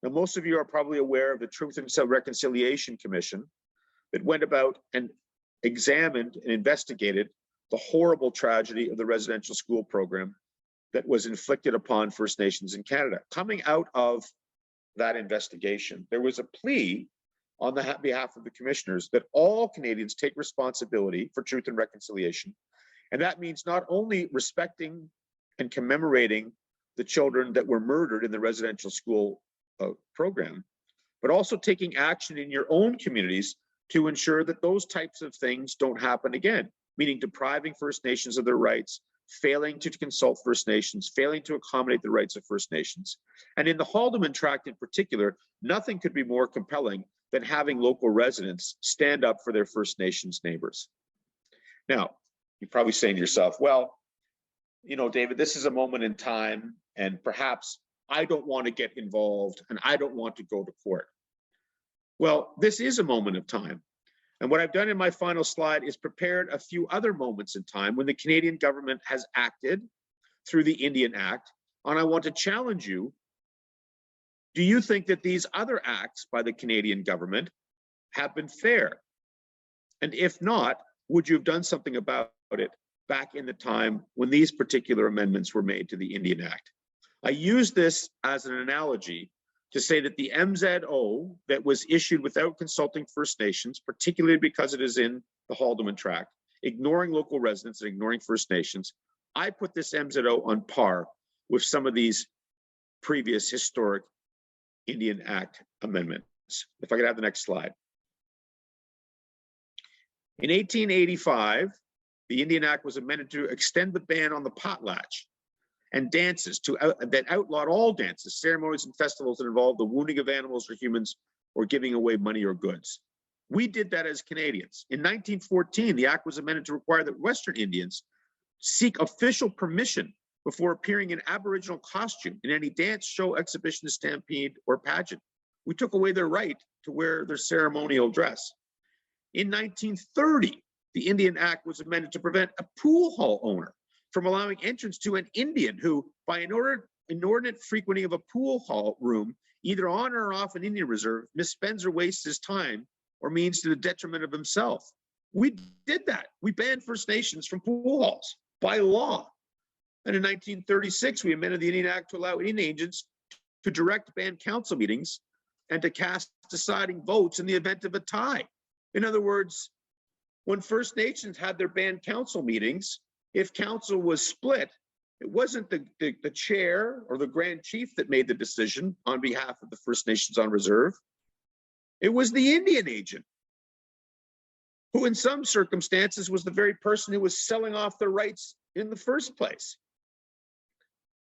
Now, most of you are probably aware of the Truth and Reconciliation Commission that went about and examined and investigated the horrible tragedy of the residential school program that was inflicted upon First Nations in Canada. Coming out of that investigation, there was a plea on the behalf of the commissioners that all Canadians take responsibility for truth and reconciliation. And that means not only respecting and commemorating the children that were murdered in the residential school program, but also taking action in your own communities to ensure that those types of things don't happen again, meaning depriving First Nations of their rights, failing to consult First Nations, failing to accommodate the rights of First Nations. And in the Haldeman Tract in particular, nothing could be more compelling than having local residents stand up for their First Nations neighbors. Now, you're probably saying to yourself, well, you know, David, this is a moment in time, and perhaps I don't want to get involved and I don't want to go to court. Well, this is a moment of time. And what I've done in my final slide is prepared a few other moments in time when the Canadian government has acted through the Indian Act. And I want to challenge you. Do you think that these other acts by the Canadian government have been fair? And if not, would you have done something about it back in the time when these particular amendments were made to the Indian Act? I use this as an analogy to say that the MZO that was issued without consulting First Nations, particularly because it is in the Haldeman Tract, ignoring local residents and ignoring First Nations, I put this MZO on par with some of these previous historic Indian Act amendments. If I could have the next slide. In 1885, the Indian Act was amended to extend the ban on the potlatch and dances that outlawed all dances, ceremonies, and festivals that involved the wounding of animals or humans or giving away money or goods. We did that as Canadians. In 1914, the act was amended to require that Western Indians seek official permission before appearing in Aboriginal costume in any dance, show, exhibition, stampede, or pageant. We took away their right to wear their ceremonial dress. In 1930, the Indian Act was amended to prevent a pool hall owner from allowing entrance to an Indian who, by inordinate frequenting of a pool hall room, either on or off an Indian reserve, misspends or wastes his time or means to the detriment of himself. We did that. We banned First Nations from pool halls by law. And in 1936, we amended the Indian Act to allow Indian agents to direct band council meetings and to cast deciding votes in the event of a tie. In other words, when First Nations had their band council meetings, if council was split, it wasn't the chair or the grand chief that made the decision on behalf of the First Nations on reserve. It was the Indian agent, who in some circumstances was the very person who was selling off their rights in the first place.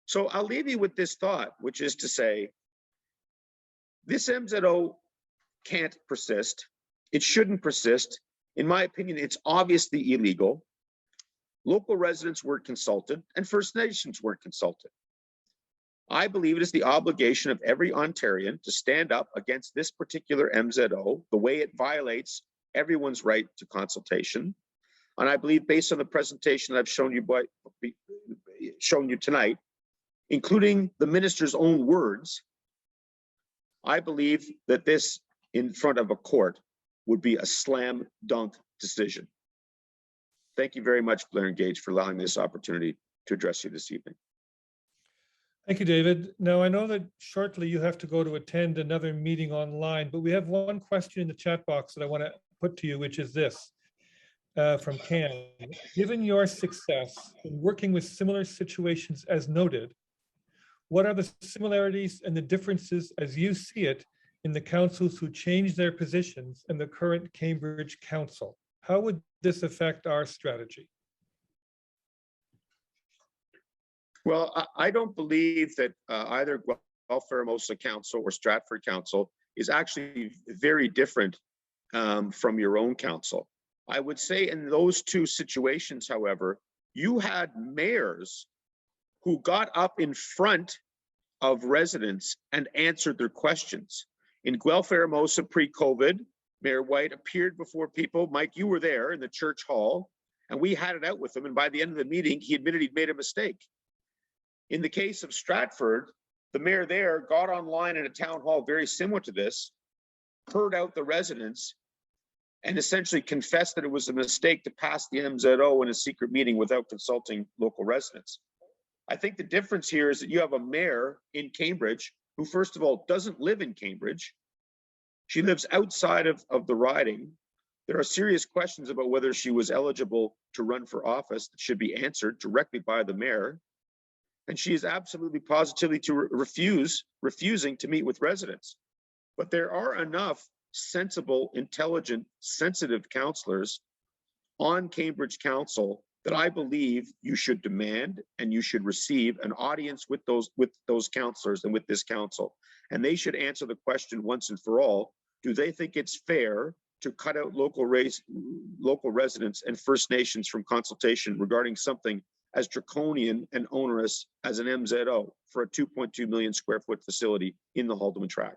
So I'll leave you with this thought, which is to say, this MZO can't persist. It shouldn't persist. In my opinion, it's obviously illegal. Local residents weren't consulted and First Nations weren't consulted. I believe it is the obligation of every Ontarian to stand up against this particular MZO, the way it violates everyone's right to consultation. And I believe, based on the presentation that I've shown you tonight, including the minister's own words, I believe that this in front of a court would be a slam dunk decision. Thank you very much, Blair Engaged, for allowing me this opportunity to address you this evening. Thank you, David. Now, I know that shortly you have to go to attend another meeting online, but we have one question in the chat box that I want to put to you, which is this, from Cam. Given your success in working with similar situations as noted, what are the similarities and the differences as you see it in the councils who changed their positions and the current Cambridge Council? How would this affect our strategy? Well, I don't believe that either Guelph-Ferramosa Council or Stratford Council is actually very different from your own council. I would say in those two situations, however, you had mayors who got up in front of residents and answered their questions. In Guelph-Ferramosa pre-COVID, Mayor White appeared before people. Mike, you were there in the church hall, and we had it out with him. And by the end of the meeting, he admitted he'd made a mistake. In the case of Stratford, the mayor there got online in a town hall very similar to this, heard out the residents, and essentially confessed that it was a mistake to pass the MZO in a secret meeting without consulting local residents. I think the difference here is that you have a mayor in Cambridge who, first of all, doesn't live in Cambridge. She lives outside of the riding. There are serious questions about whether she was eligible to run for office that should be answered directly by the mayor. And she is absolutely positively refusing to meet with residents. But there are enough sensible, intelligent, sensitive councillors on Cambridge Council that I believe you should demand and you should receive an audience with those councillors and with this council. And they should answer the question once and for all, do they think it's fair to cut out local residents and First Nations from consultation regarding something as draconian and onerous as an MZO for a 2.2 million square foot facility in the Haldimand Tract?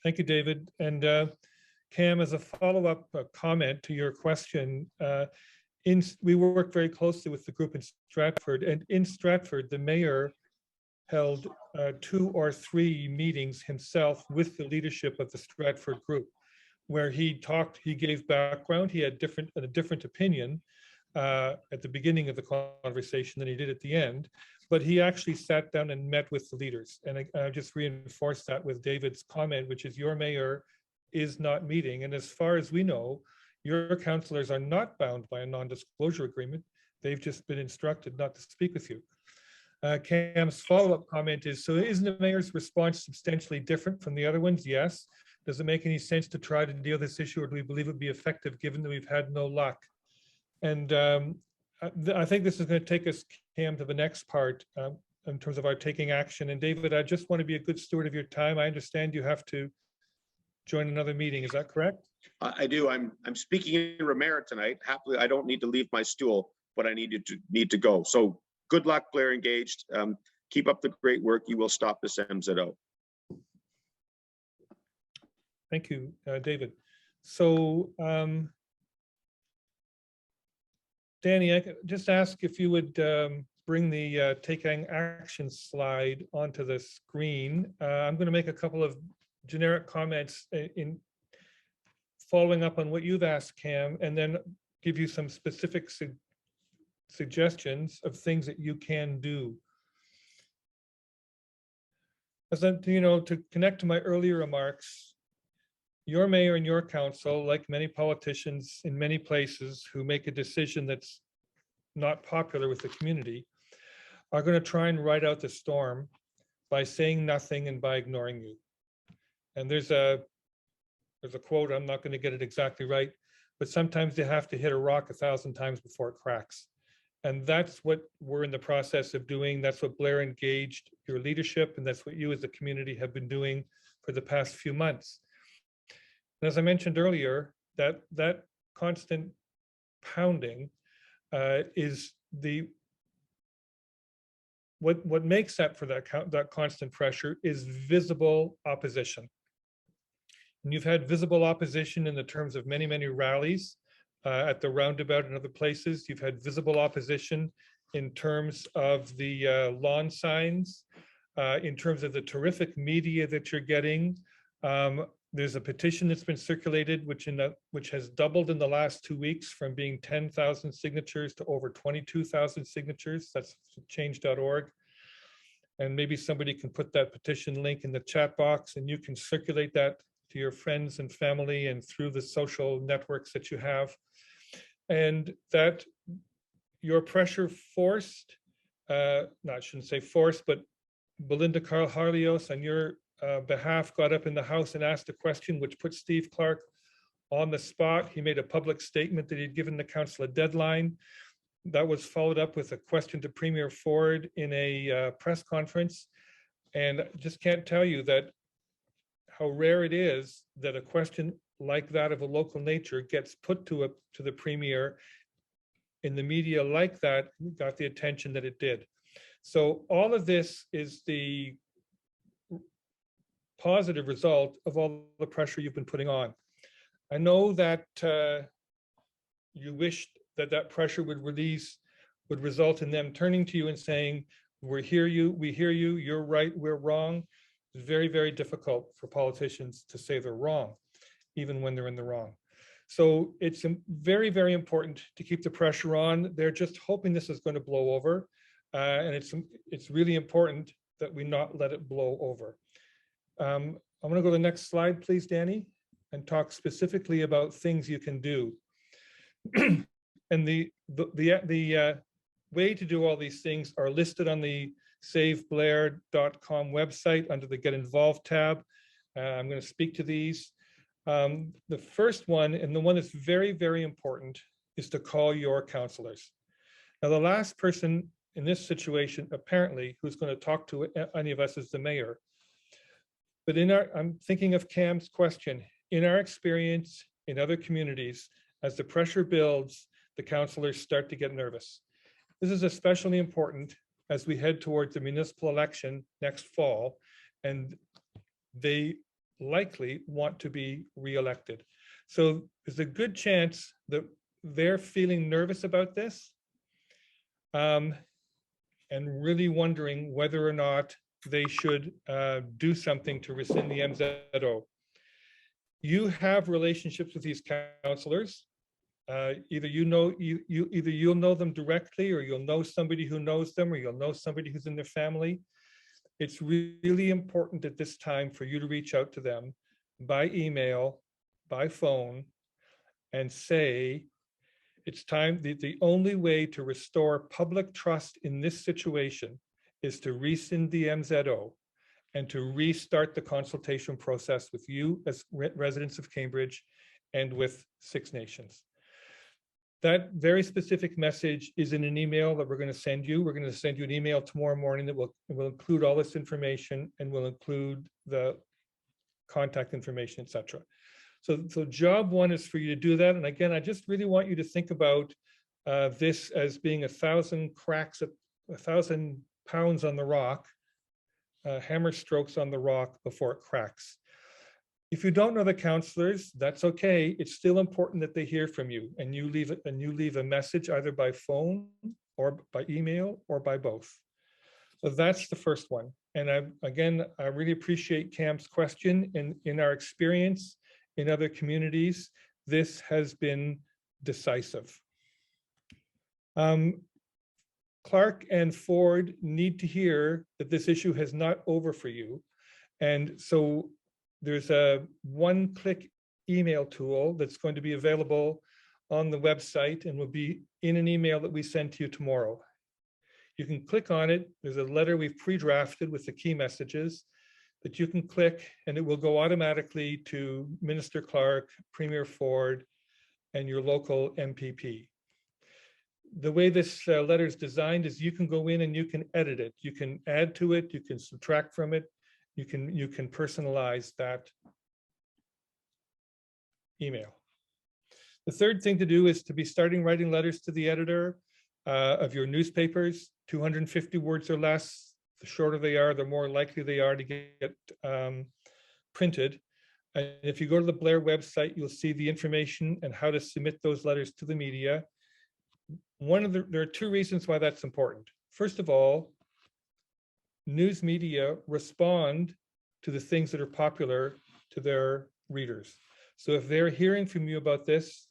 Thank you, David. And Cam, as a follow-up comment to your question, we work very closely with the group in Stratford, and in Stratford, the mayor held 2 or 3 meetings himself with the leadership of the Stratford group, where he gave background. He had a different opinion at the beginning of the conversation than he did at the end, but he actually sat down and met with the leaders. And I just reinforced that with David's comment, which is your mayor is not meeting. And as far as we know, your councillors are not bound by a non-disclosure agreement. They've just been instructed not to speak with you. Cam's follow-up comment is, so isn't the mayor's response substantially different from the other ones? Yes. Does it make any sense to try to deal with this issue, or do we believe it would be effective given that we've had no luck? And I think this is going to take us, Cam, to the next part in terms of our taking action. And David, I just want to be a good steward of your time. I understand you have to join another meeting. Is that correct? I do. I'm speaking in Romero tonight. Happily, I don't need to leave my stool, but I need to go. So good luck, Blair Engaged. Keep up the great work. You will stop this MZO. Thank you, David. So, Danny, I could just ask if you would bring the taking action slide onto the screen. I'm going to make a couple of generic comments in following up on what you've asked, Cam, and then give you some specific suggestions of things that you can do. As to connect to my earlier remarks, your mayor and your council, like many politicians in many places who make a decision that's not popular with the community, are going to try and ride out the storm by saying nothing and by ignoring you. And there's a quote, I'm not going to get it exactly right, but sometimes you have to hit a rock 1,000 times before it cracks. And that's what we're in the process of doing. That's what Blair Engaged, your leadership, and that's what you as a community have been doing for the past few months. And as I mentioned earlier, that constant pounding is what makes up for that constant pressure is visible opposition. And you've had visible opposition in the terms of many, many rallies at the roundabout and other places. You've had visible opposition in terms of the lawn signs in terms of the terrific media that you're getting. There's a petition that's been circulated, which has doubled in the last 2 weeks from being 10,000 signatures to over 22,000 signatures. That's change.org. And maybe somebody can put that petition link in the chat box, and you can circulate that to your friends and family and through the social networks that you have. And that your pressure forced, no, I shouldn't say forced, but Belinda Carl-Harlios on your behalf got up in the House and asked a question which put Steve Clark on the spot. He made a public statement that he'd given the council a deadline. That was followed up with a question to Premier Ford in a press conference. And I just can't tell you that how rare it is that a question like that of a local nature gets put to the Premier in the media like that, got the attention that it did. So all of this is the positive result of all the pressure you've been putting on. I know that you wished that pressure would result in them turning to you and saying, we hear you, you're right, we're wrong. It's very, very difficult for politicians to say they're wrong, even when they're in the wrong. So it's very, very important to keep the pressure on. They're just hoping this is going to blow over. And it's really important that we not let it blow over. I'm going to go to the next slide, please, Danny, and talk specifically about things you can do. And the way to do all these things are listed on the saveblair.com website under the Get Involved tab. I'm going to speak to these. The first one, and the one that's very, very important, is to call your counselors. Now, the last person in this situation, apparently, who's going to talk to any of us is the mayor. But I'm thinking of Cam's question. In our experience in other communities, as the pressure builds, the counselors start to get nervous. This is especially important as we head towards the municipal election next fall, and they likely want to be re-elected. So there's a good chance that they're feeling nervous about this and really wondering whether or not they should do something to rescind the MZO. You have relationships with these counselors. Either you'll know them directly, or you'll know somebody who knows them, or you'll know somebody who's in their family. It's really important at this time for you to reach out to them by email, by phone, and say, it's time. The only way to restore public trust in this situation is to rescind the MZO and to restart the consultation process with you as residents of Cambridge and with Six Nations. That very specific message is in an email that we're going to send you. We're going to send you an email tomorrow morning that will include all this information and will include the contact information, etc. So job one is for you to do that. And again, I just really want you to think about this as being 1,000 cracks, 1,000 pounds on the rock, hammer strokes on the rock before it cracks. If you don't know the counselors, that's okay. It's still important that they hear from you, and you leave a message either by phone or by email or by both. So that's the first one. And I really appreciate Cam's question. In our experience in other communities, this has been decisive. Clark and Ford need to hear that this issue is not over for you. And so there's a one-click email tool that's going to be available on the website and will be in an email that we send to you tomorrow. You can click on it. There's a letter we've pre-drafted with the key messages that you can click, and it will go automatically to Minister Clark, Premier Ford, and your local MPP. The way this letter is designed is you can go in and you can edit it. You can add to it, you can subtract from it, you can personalize that email. The third thing to do is to be starting writing letters to the editor of your newspapers, 250 words or less. The shorter they are, the more likely they are to get printed. And if you go to the Blair website, you'll see the information and how to submit those letters to the media. There are two reasons why that's important. First of all, news media respond to the things that are popular to their readers. So if they're hearing from you about this,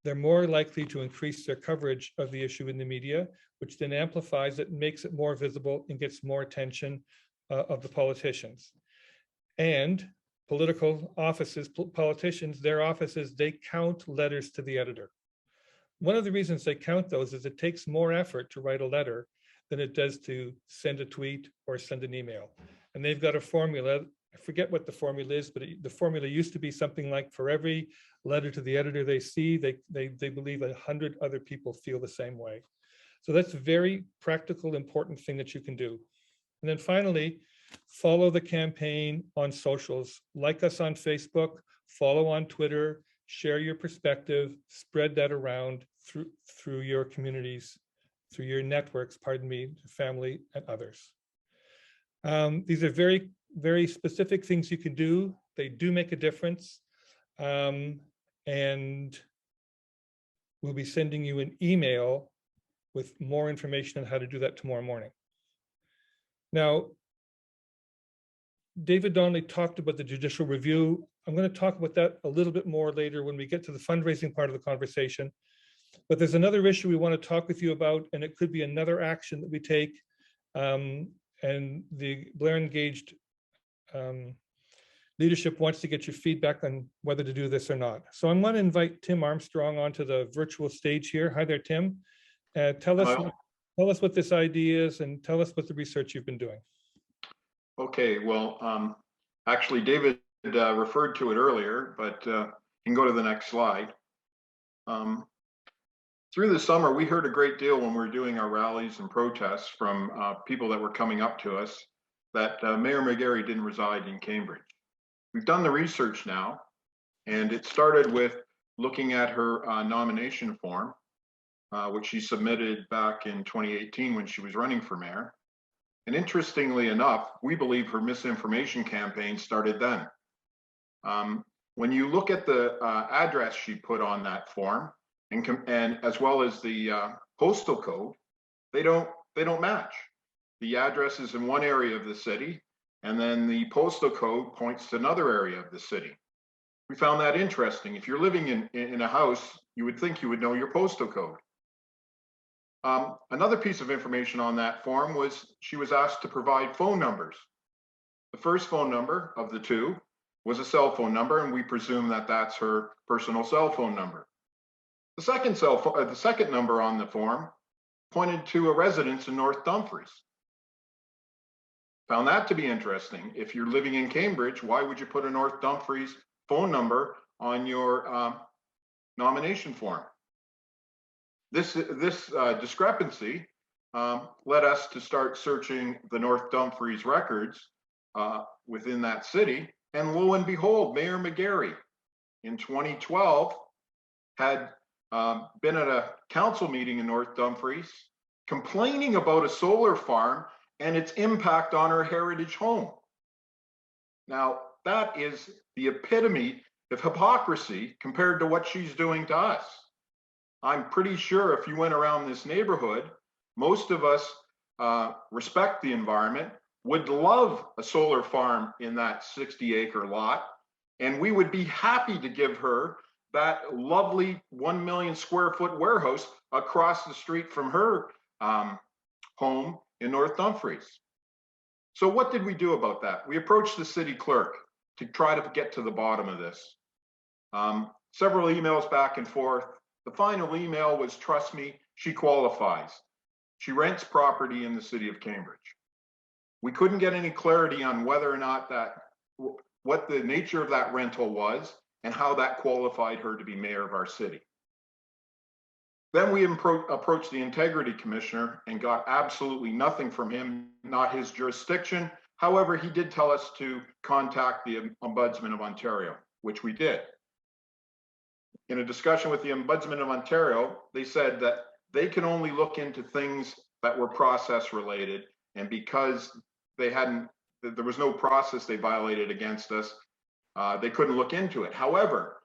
they're more likely to increase their coverage of the issue in the media, which then amplifies it, makes it more visible, and gets more attention of the politicians. And political offices, politicians, their offices, they count letters to the editor. One of the reasons they count those is it takes more effort to write a letter than it does to send a tweet or send an email. And they've got a formula. I forget what the formula is, but the formula used to be something like, for every letter to the editor they see, they believe 100 other people feel the same way. So that's a very practical, important thing that you can do. And then finally, follow the campaign on socials. Like us on Facebook, follow on Twitter, share your perspective, spread that around through your communities, through your networks, pardon me, family and others. These are very, very specific things you can do. They do make a difference. And we'll be sending you an email with more information on how to do that tomorrow morning. Now, David Donnelly talked about the judicial review. I'm going to talk about that a little bit more later when we get to the fundraising part of the conversation. But there's another issue we want to talk with you about, and it could be another action that we take. And the Blair Engaged leadership wants to get your feedback on whether to do this or not. So I'm going to invite Tim Armstrong onto the virtual stage here. Hi there, Tim. Tell us what this idea is and tell us what the research you've been doing. Okay, well, actually, David referred to it earlier, but you can go to the next slide. Through the summer, we heard a great deal when we were doing our rallies and protests from people that were coming up to us that Mayor McGarry didn't reside in Cambridge. We've done the research now, and it started with looking at her nomination form, which she submitted back in 2018 when she was running for mayor. And interestingly enough, we believe her misinformation campaign started then. When you look at the address she put on that form, and as well as the postal code, they don't match. The address is in one area of the city, and then the postal code points to another area of the city. We found that interesting. If you're living in a house, you would think you would know your postal code. Another piece of information on that form was she was asked to provide phone numbers. The first phone number of the two was a cell phone number, and we presume that that's her personal cell phone number. The second number on the form pointed to a residence in North Dumfries. Found that to be interesting. If you're living in Cambridge, why would you put a North Dumfries phone number on your nomination form? This discrepancy led us to start searching the North Dumfries records within that city, and lo and behold, Mayor McGarry in 2012 had been at a council meeting in North Dumfries complaining about a solar farm and its impact on her heritage home. Now, that is the epitome of hypocrisy compared to what she's doing to us. I'm pretty sure if you went around this neighborhood, most of us respect the environment, would love a solar farm in that 60-acre lot, and we would be happy to give her that lovely 1 million square foot warehouse across the street from her home in North Dumfries. So what did we do about that? We approached the city clerk to try to get to the bottom of this. Several emails back and forth. The final email was, trust me, she qualifies. She rents property in the city of Cambridge. We couldn't get any clarity on whether or not what the nature of that rental was and how that qualified her to be mayor of our city. Then we approached the integrity commissioner and got absolutely nothing from him, not his jurisdiction. However, he did tell us to contact the Ombudsman of Ontario, which we did. In a discussion with the Ombudsman of Ontario, they said that they can only look into things that were process related, and because there was no process they violated against us, they couldn't look into it. However,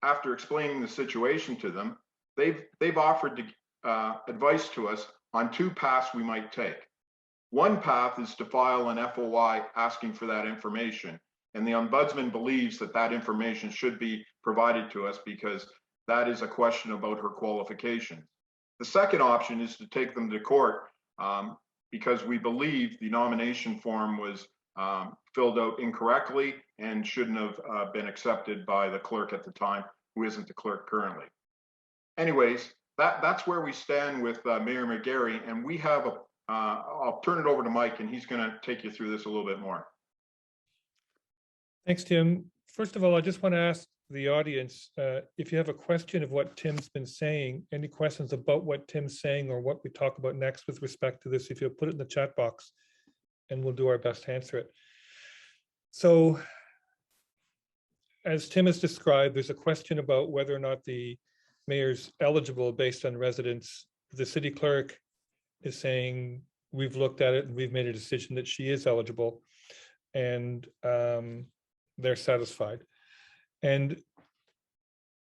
after explaining the situation to them, they've offered to, advice to us on two paths we might take. One path is to file an FOI asking for that information. And the ombudsman believes that that information should be provided to us because that is a question about her qualification. The second option is to take them to court because we believe the nomination form was filled out incorrectly and shouldn't have been accepted by the clerk at the time, who isn't the clerk currently. Anyways, that's where we stand with Mayor McGarry, and we have a, I'll turn it over to Mike and he's gonna take you through this a little bit more. Thanks, Tim. First of all, I just want to ask the audience, if you have a question of what Tim's been saying, any questions about what Tim's saying or what we talk about next with respect to this, if you'll put it in the chat box and we'll do our best to answer it. So, as Tim has described, there's a question about whether or not the mayor's eligible based on residence. The city clerk is saying, we've looked at it and we've made a decision that she is eligible, and they're satisfied. And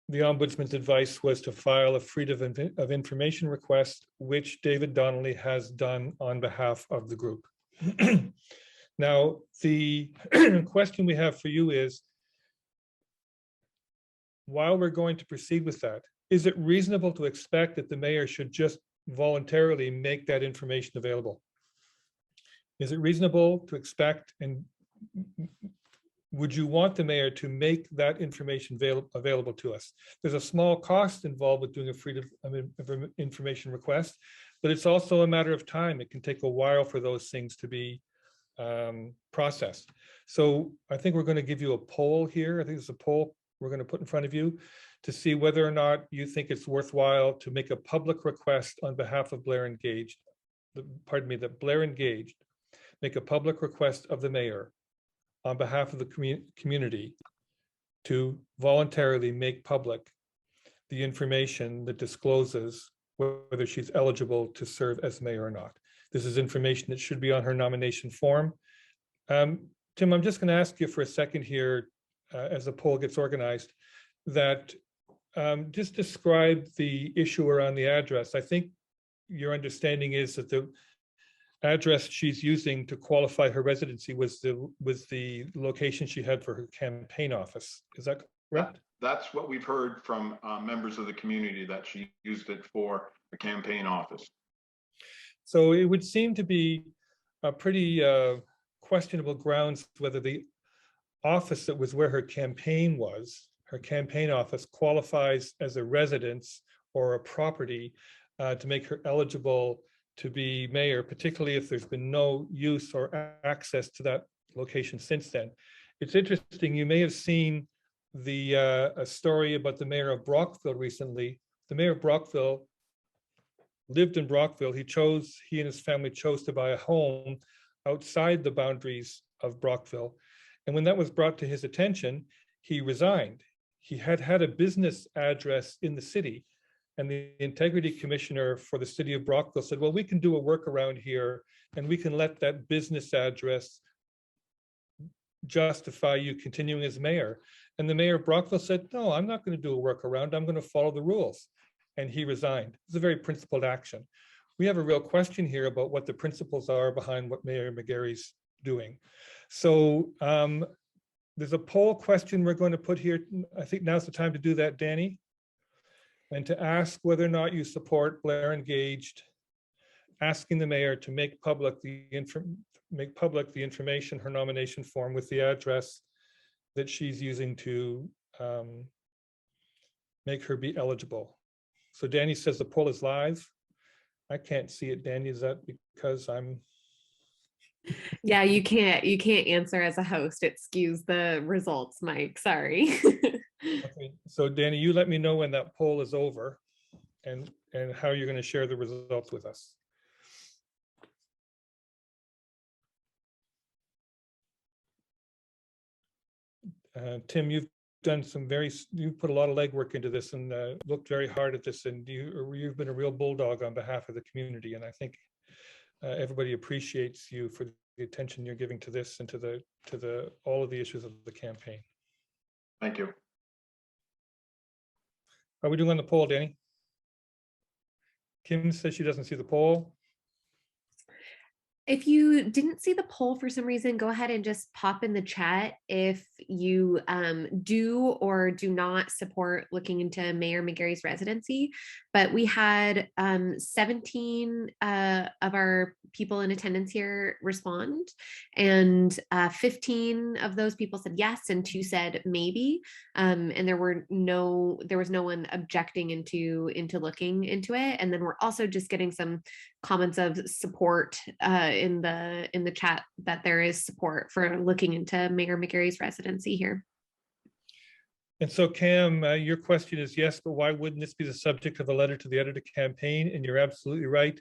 the ombudsman's advice was to file a freedom of information request, which David Donnelly has done on behalf of the group. Now, the question we have for you is, while we're going to proceed with that, is it reasonable to expect that the mayor should just voluntarily make that information available? Is it reasonable to expect, and would you want the mayor to make that information available to us? There's a small cost involved with doing a freedom of information request, but it's also a matter of time. It can take a while for those things to be processed. So I think we're going to give you a poll here. I think it's a poll we're going to put in front of you to see whether or not you think it's worthwhile to make a public request on behalf of Blair Engaged, that Blair Engaged make a public request of the mayor on behalf of the community to voluntarily make public the information that discloses whether she's eligible to serve as mayor or not. This is information that should be on her nomination form. Tim, I'm just going to ask you for a second here as the poll gets organized, that just describe the issue around the address. I think your understanding is that the address she's using to qualify her residency was the location she had for her campaign office. Is that correct? That's what we've heard from members of the community, that she used it for a campaign office. So it would seem to be a pretty questionable grounds whether the office that was where her campaign was, her campaign office, qualifies as a residence or a property to make her eligible to be mayor, particularly if there's been no use or access to that location since then. It's interesting, you may have seen a story about the mayor of Brockville recently. The mayor of Brockville lived in Brockville. He and his family chose to buy a home outside the boundaries of Brockville. And when that was brought to his attention, he resigned. He had a business address in the city, and the integrity commissioner for the city of Brockville said, well, we can do a workaround here and we can let that business address justify you continuing as mayor. And the mayor of Brockville said, no, I'm not going to do a workaround. I'm going to follow the rules. And he resigned. It's a very principled action. We have a real question here about what the principles are behind what Mayor McGarry's doing. So there's a poll question we're going to put here. I think now's the time to do that, Danny, and to ask whether or not you support Blair Engaged, asking the mayor to make public the information, her nomination form with the address that she's using to make her be eligible. So Danny says the poll is live. I can't see it, Danny. Is that because I'm... Yeah, you can't answer as a host. It skews the results, Mike. Sorry. Okay, so Danny, you let me know when that poll is over and how you're going to share the results with us. Tim, you've put a lot of legwork into this and looked very hard at this, and you've been a real bulldog on behalf of the community, and I think everybody appreciates you for the attention you're giving to this and to all of the issues of the campaign. Thank you. How are we doing on the poll, Danny? Kim says she doesn't see the poll. If you didn't see the poll for some reason, go ahead and just pop in the chat if you do or do not support looking into Mayor McGarry's residency. But we had 17 of our people in attendance here respond, and 15 of those people said yes, and 2 said maybe. And there was no one objecting into looking into it. And then we're also just getting some comments of support in the chat that there is support for looking into Mayor McGarry's residency here. And so Cam, your question is yes, but why wouldn't this be the subject of a letter to the editor campaign? And you're absolutely right.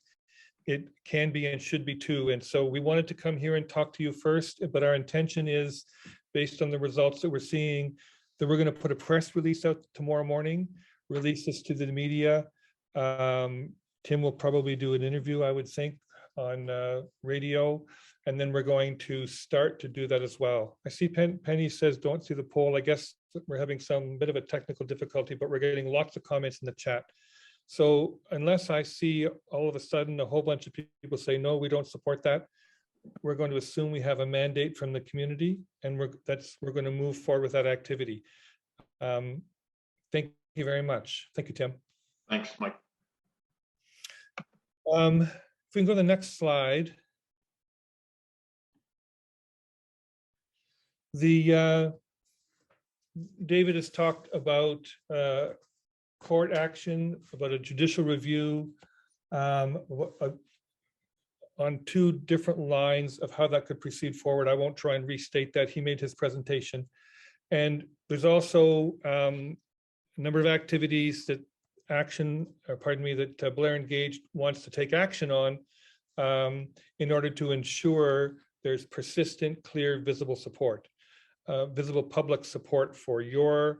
It can be and should be too. And so we wanted to come here and talk to you first, but our intention is, based on the results that we're seeing, that we're going to put a press release out tomorrow morning, release this to the media. Tim will probably do an interview, I would think, on radio, and then we're going to start to do that as well. I see Penny says, don't see the poll. I guess we're having some bit of a technical difficulty, but we're getting lots of comments in the chat. So unless I see all of a sudden a whole bunch of people say, no, we don't support that, we're going to assume we have a mandate from the community, and we're going to move forward with that activity. Thank you very much. Thank you, Tim. Thanks, Mike. If we can go to the next slide. David has talked about court action, about a judicial review on 2 different lines of how that could proceed forward. I won't try and restate that. He made his presentation. And there's also a number of activities that Blair Engaged wants to take action on in order to ensure there's persistent, clear, visible support, visible public support for your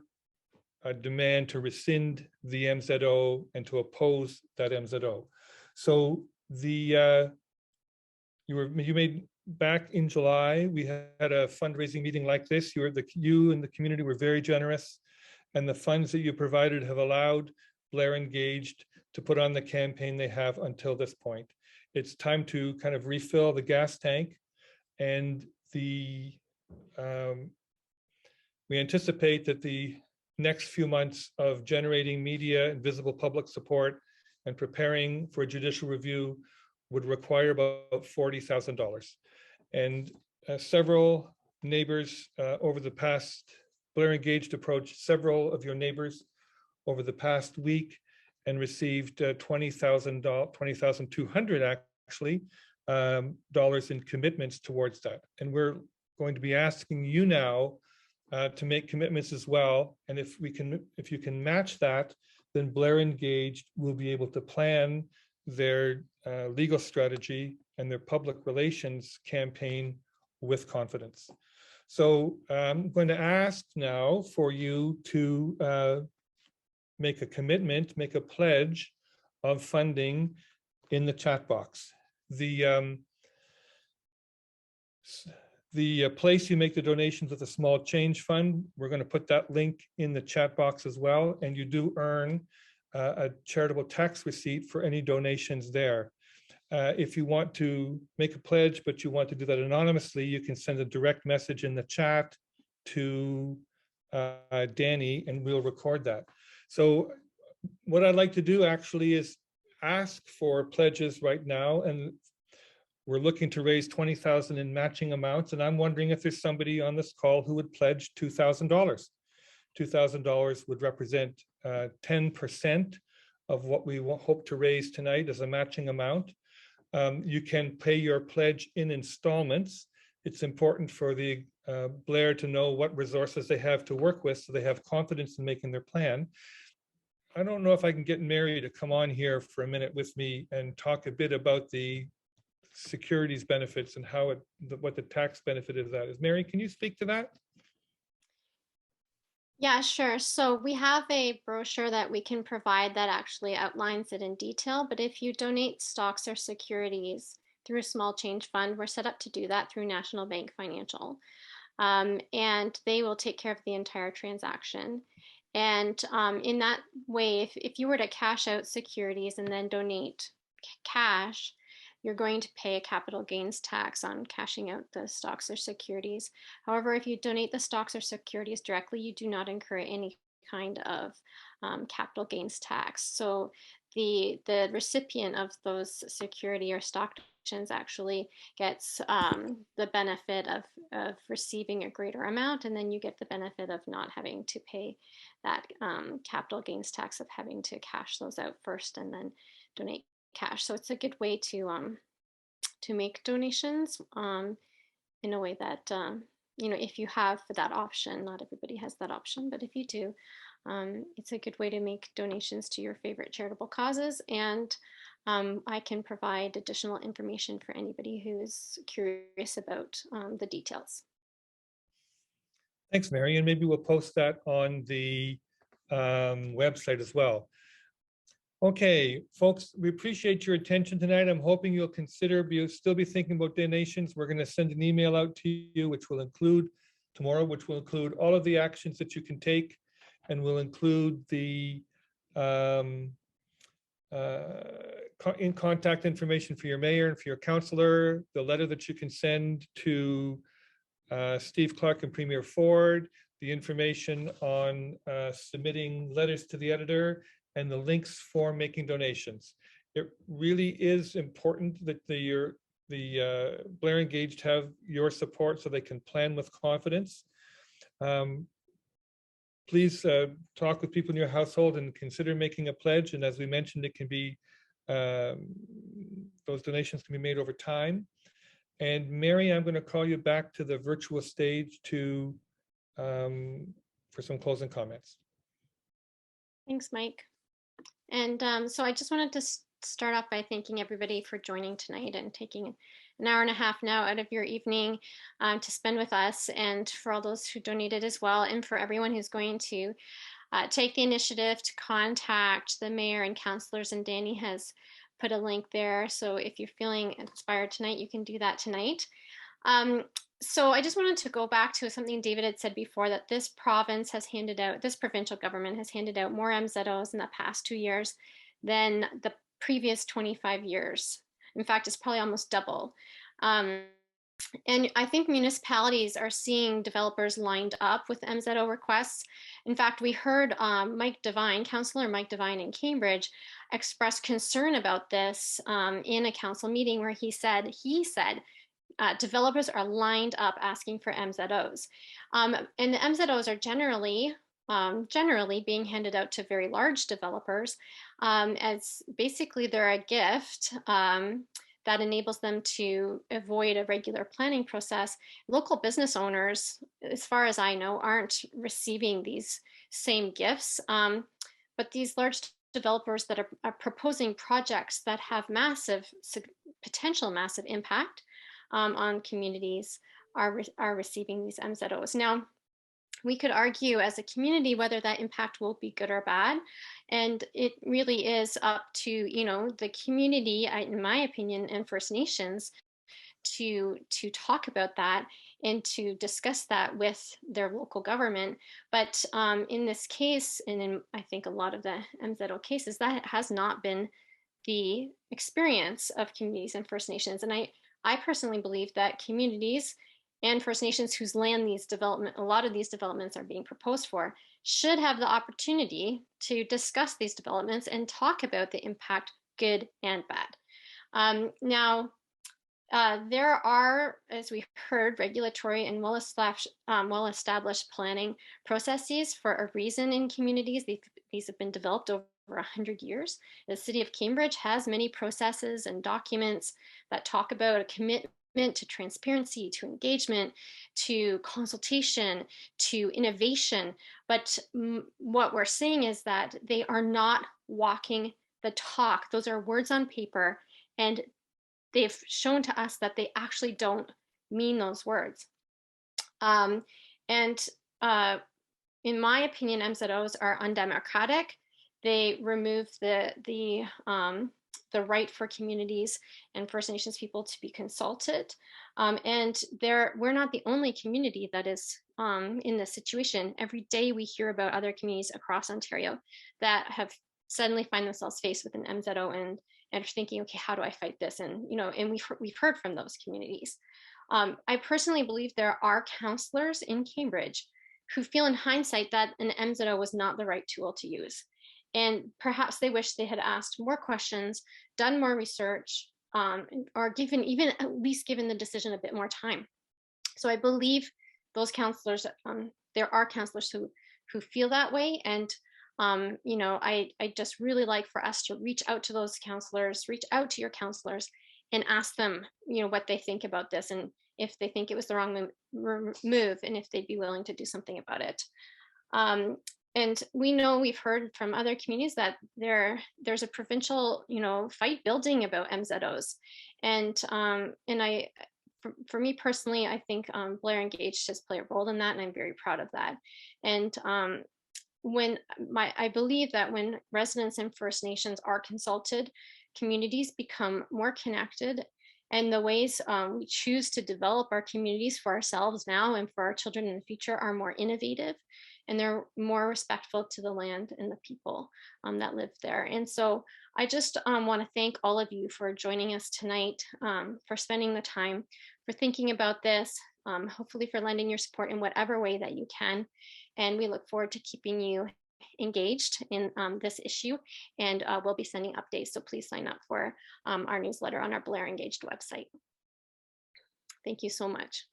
demand to rescind the MZO and to oppose that MZO. So you made back in July, we had a fundraising meeting like this. You and the community were very generous, and the funds that you provided have allowed Blair Engaged to put on the campaign they have until this point. It's time to kind of refill the gas tank, and we anticipate that the next few months of generating media and visible public support and preparing for a judicial review would require about $40,000. And several neighbors Blair Engaged approached several of your neighbors over the past week and received $20,200 actually dollars in commitments towards that. And we're going to be asking you now to make commitments as well. And if you can match that, then Blair Engaged will be able to plan their legal strategy and their public relations campaign with confidence. So I'm going to ask now for you to make a commitment, make a pledge of funding in the chat box. The place you make the donations with a small change fund, we're going to put that link in the chat box as well. And you do earn a charitable tax receipt for any donations there. If you want to make a pledge, but you want to do that anonymously, you can send a direct message in the chat to Danny, and we'll record that. So what I'd like to do actually is ask for pledges right now, and we're looking to raise $20,000 in matching amounts, and I'm wondering if there's somebody on this call who would pledge $2,000. $2,000 would represent 10% of what we hope to raise tonight as a matching amount. You can pay your pledge in installments. It's important for the Blair to know what resources they have to work with, so they have confidence in making their plan. I don't know if I can get Mary to come on here for a minute with me and talk a bit about the securities benefits and what the tax benefit of that is. Mary, can you speak to that? Yeah, sure. So we have a brochure that we can provide that actually outlines it in detail. But if you donate stocks or securities through a small change fund, we're set up to do that through National Bank Financial. And they will take care of the entire transaction. And in that way, if you were to cash out securities and then donate cash, you're going to pay a capital gains tax on cashing out the stocks or securities. However, if you donate the stocks or securities directly, you do not incur any kind of capital gains tax. So the recipient of those security or stock donations actually gets the benefit of receiving a greater amount, and then you get the benefit of not having to pay that capital gains tax of having to cash those out first and then donate cash. So it's a good way to make donations in a way that if you have that option. Not everybody has that option, but if you do, it's a good way to make donations to your favorite charitable causes. And I can provide additional information for anybody who is curious about the details. Thanks, Mary. And maybe we'll post that on the website as well. Okay, folks, we appreciate your attention tonight. I'm hoping you'll still be thinking about donations. We're going to send an email out to you, which will include all of the actions that you can take, and will include the in contact information for your mayor and for your councillor, the letter that you can send to Steve Clark and Premier Ford, the information on submitting letters to the editor, and the links for making donations. It really is important that the Blair Engaged have your support so they can plan with confidence. Please talk with people in your household and consider making a pledge. And as we mentioned, it can be, those donations can be made over time. And Mary, I'm going to call you back to the virtual stage for some closing comments. Thanks, Mike. And so I just wanted to start off by thanking everybody for joining tonight and taking an hour and a half now out of your evening to spend with us, and for all those who donated as well, and for everyone who's going to take the initiative to contact the mayor and councillors. And Danny has put a link there. So if you're feeling inspired tonight, you can do that tonight. So I just wanted to go back to something David had said before, that this provincial government has handed out more MZOs in the past 2 years than the previous 25 years. In fact, it's probably almost double. And I think municipalities are seeing developers lined up with MZO requests. In fact, we heard Councillor Mike Devine in Cambridge express concern about this in a council meeting, where he said developers are lined up asking for MZOs. And the MZOs are generally being handed out to very large developers as basically they're a gift that enables them to avoid a regular planning process. Local business owners, as far as I know, aren't receiving these same gifts, but these large developers that are proposing projects that have potential massive impact on communities are receiving these MZOs. Now, we could argue as a community whether that impact will be good or bad, and it really is up to the community, in my opinion, and First Nations to talk about that and to discuss that with their local government. But in this case, and in I think a lot of the MZO cases, that has not been the experience of communities and First Nations. And I personally believe that communities and First Nations whose land a lot of these developments are being proposed for, should have the opportunity to discuss these developments and talk about the impact, good and bad. Now, there are, as we heard, regulatory and well-established planning processes for a reason in communities. These have been developed over 100 years. The City of Cambridge has many processes and documents that talk about a commitment to transparency, to engagement, to consultation, to innovation. But what we're saying is that they are not walking the talk. Those are words on paper, and they've shown to us that they actually don't mean those words. In my opinion, MZOs are undemocratic. They remove the right for communities and First Nations people to be consulted. And we're not the only community that is in this situation. Every day we hear about other communities across Ontario that have suddenly find themselves faced with an MZO and are thinking, okay, how do I fight this? And, and we've heard from those communities. I personally believe there are counselors in Cambridge who feel in hindsight that an MZO was not the right tool to use. And perhaps they wish they had asked more questions, done more research, or at least given the decision a bit more time. So I believe those counselors, there are counselors who feel that way. And, I just really like for us to reach out to those counselors, reach out to your counselors and ask them, what they think about this, and if they think it was the wrong move, and if they'd be willing to do something about it. And we've heard from other communities that there's a provincial, fight building about MZOs. And for me personally, I think Blair Engaged has played a role in that, and I'm very proud of that. And I believe that when residents and First Nations are consulted, communities become more connected, and the ways we choose to develop our communities for ourselves now and for our children in the future are more innovative, and they're more respectful to the land and the people that live there. And so I just want to thank all of you for joining us tonight, for spending the time, for thinking about this, hopefully for lending your support in whatever way that you can. And we look forward to keeping you engaged in this issue, and we'll be sending updates. So please sign up for our newsletter on our Blair Engaged website. Thank you so much.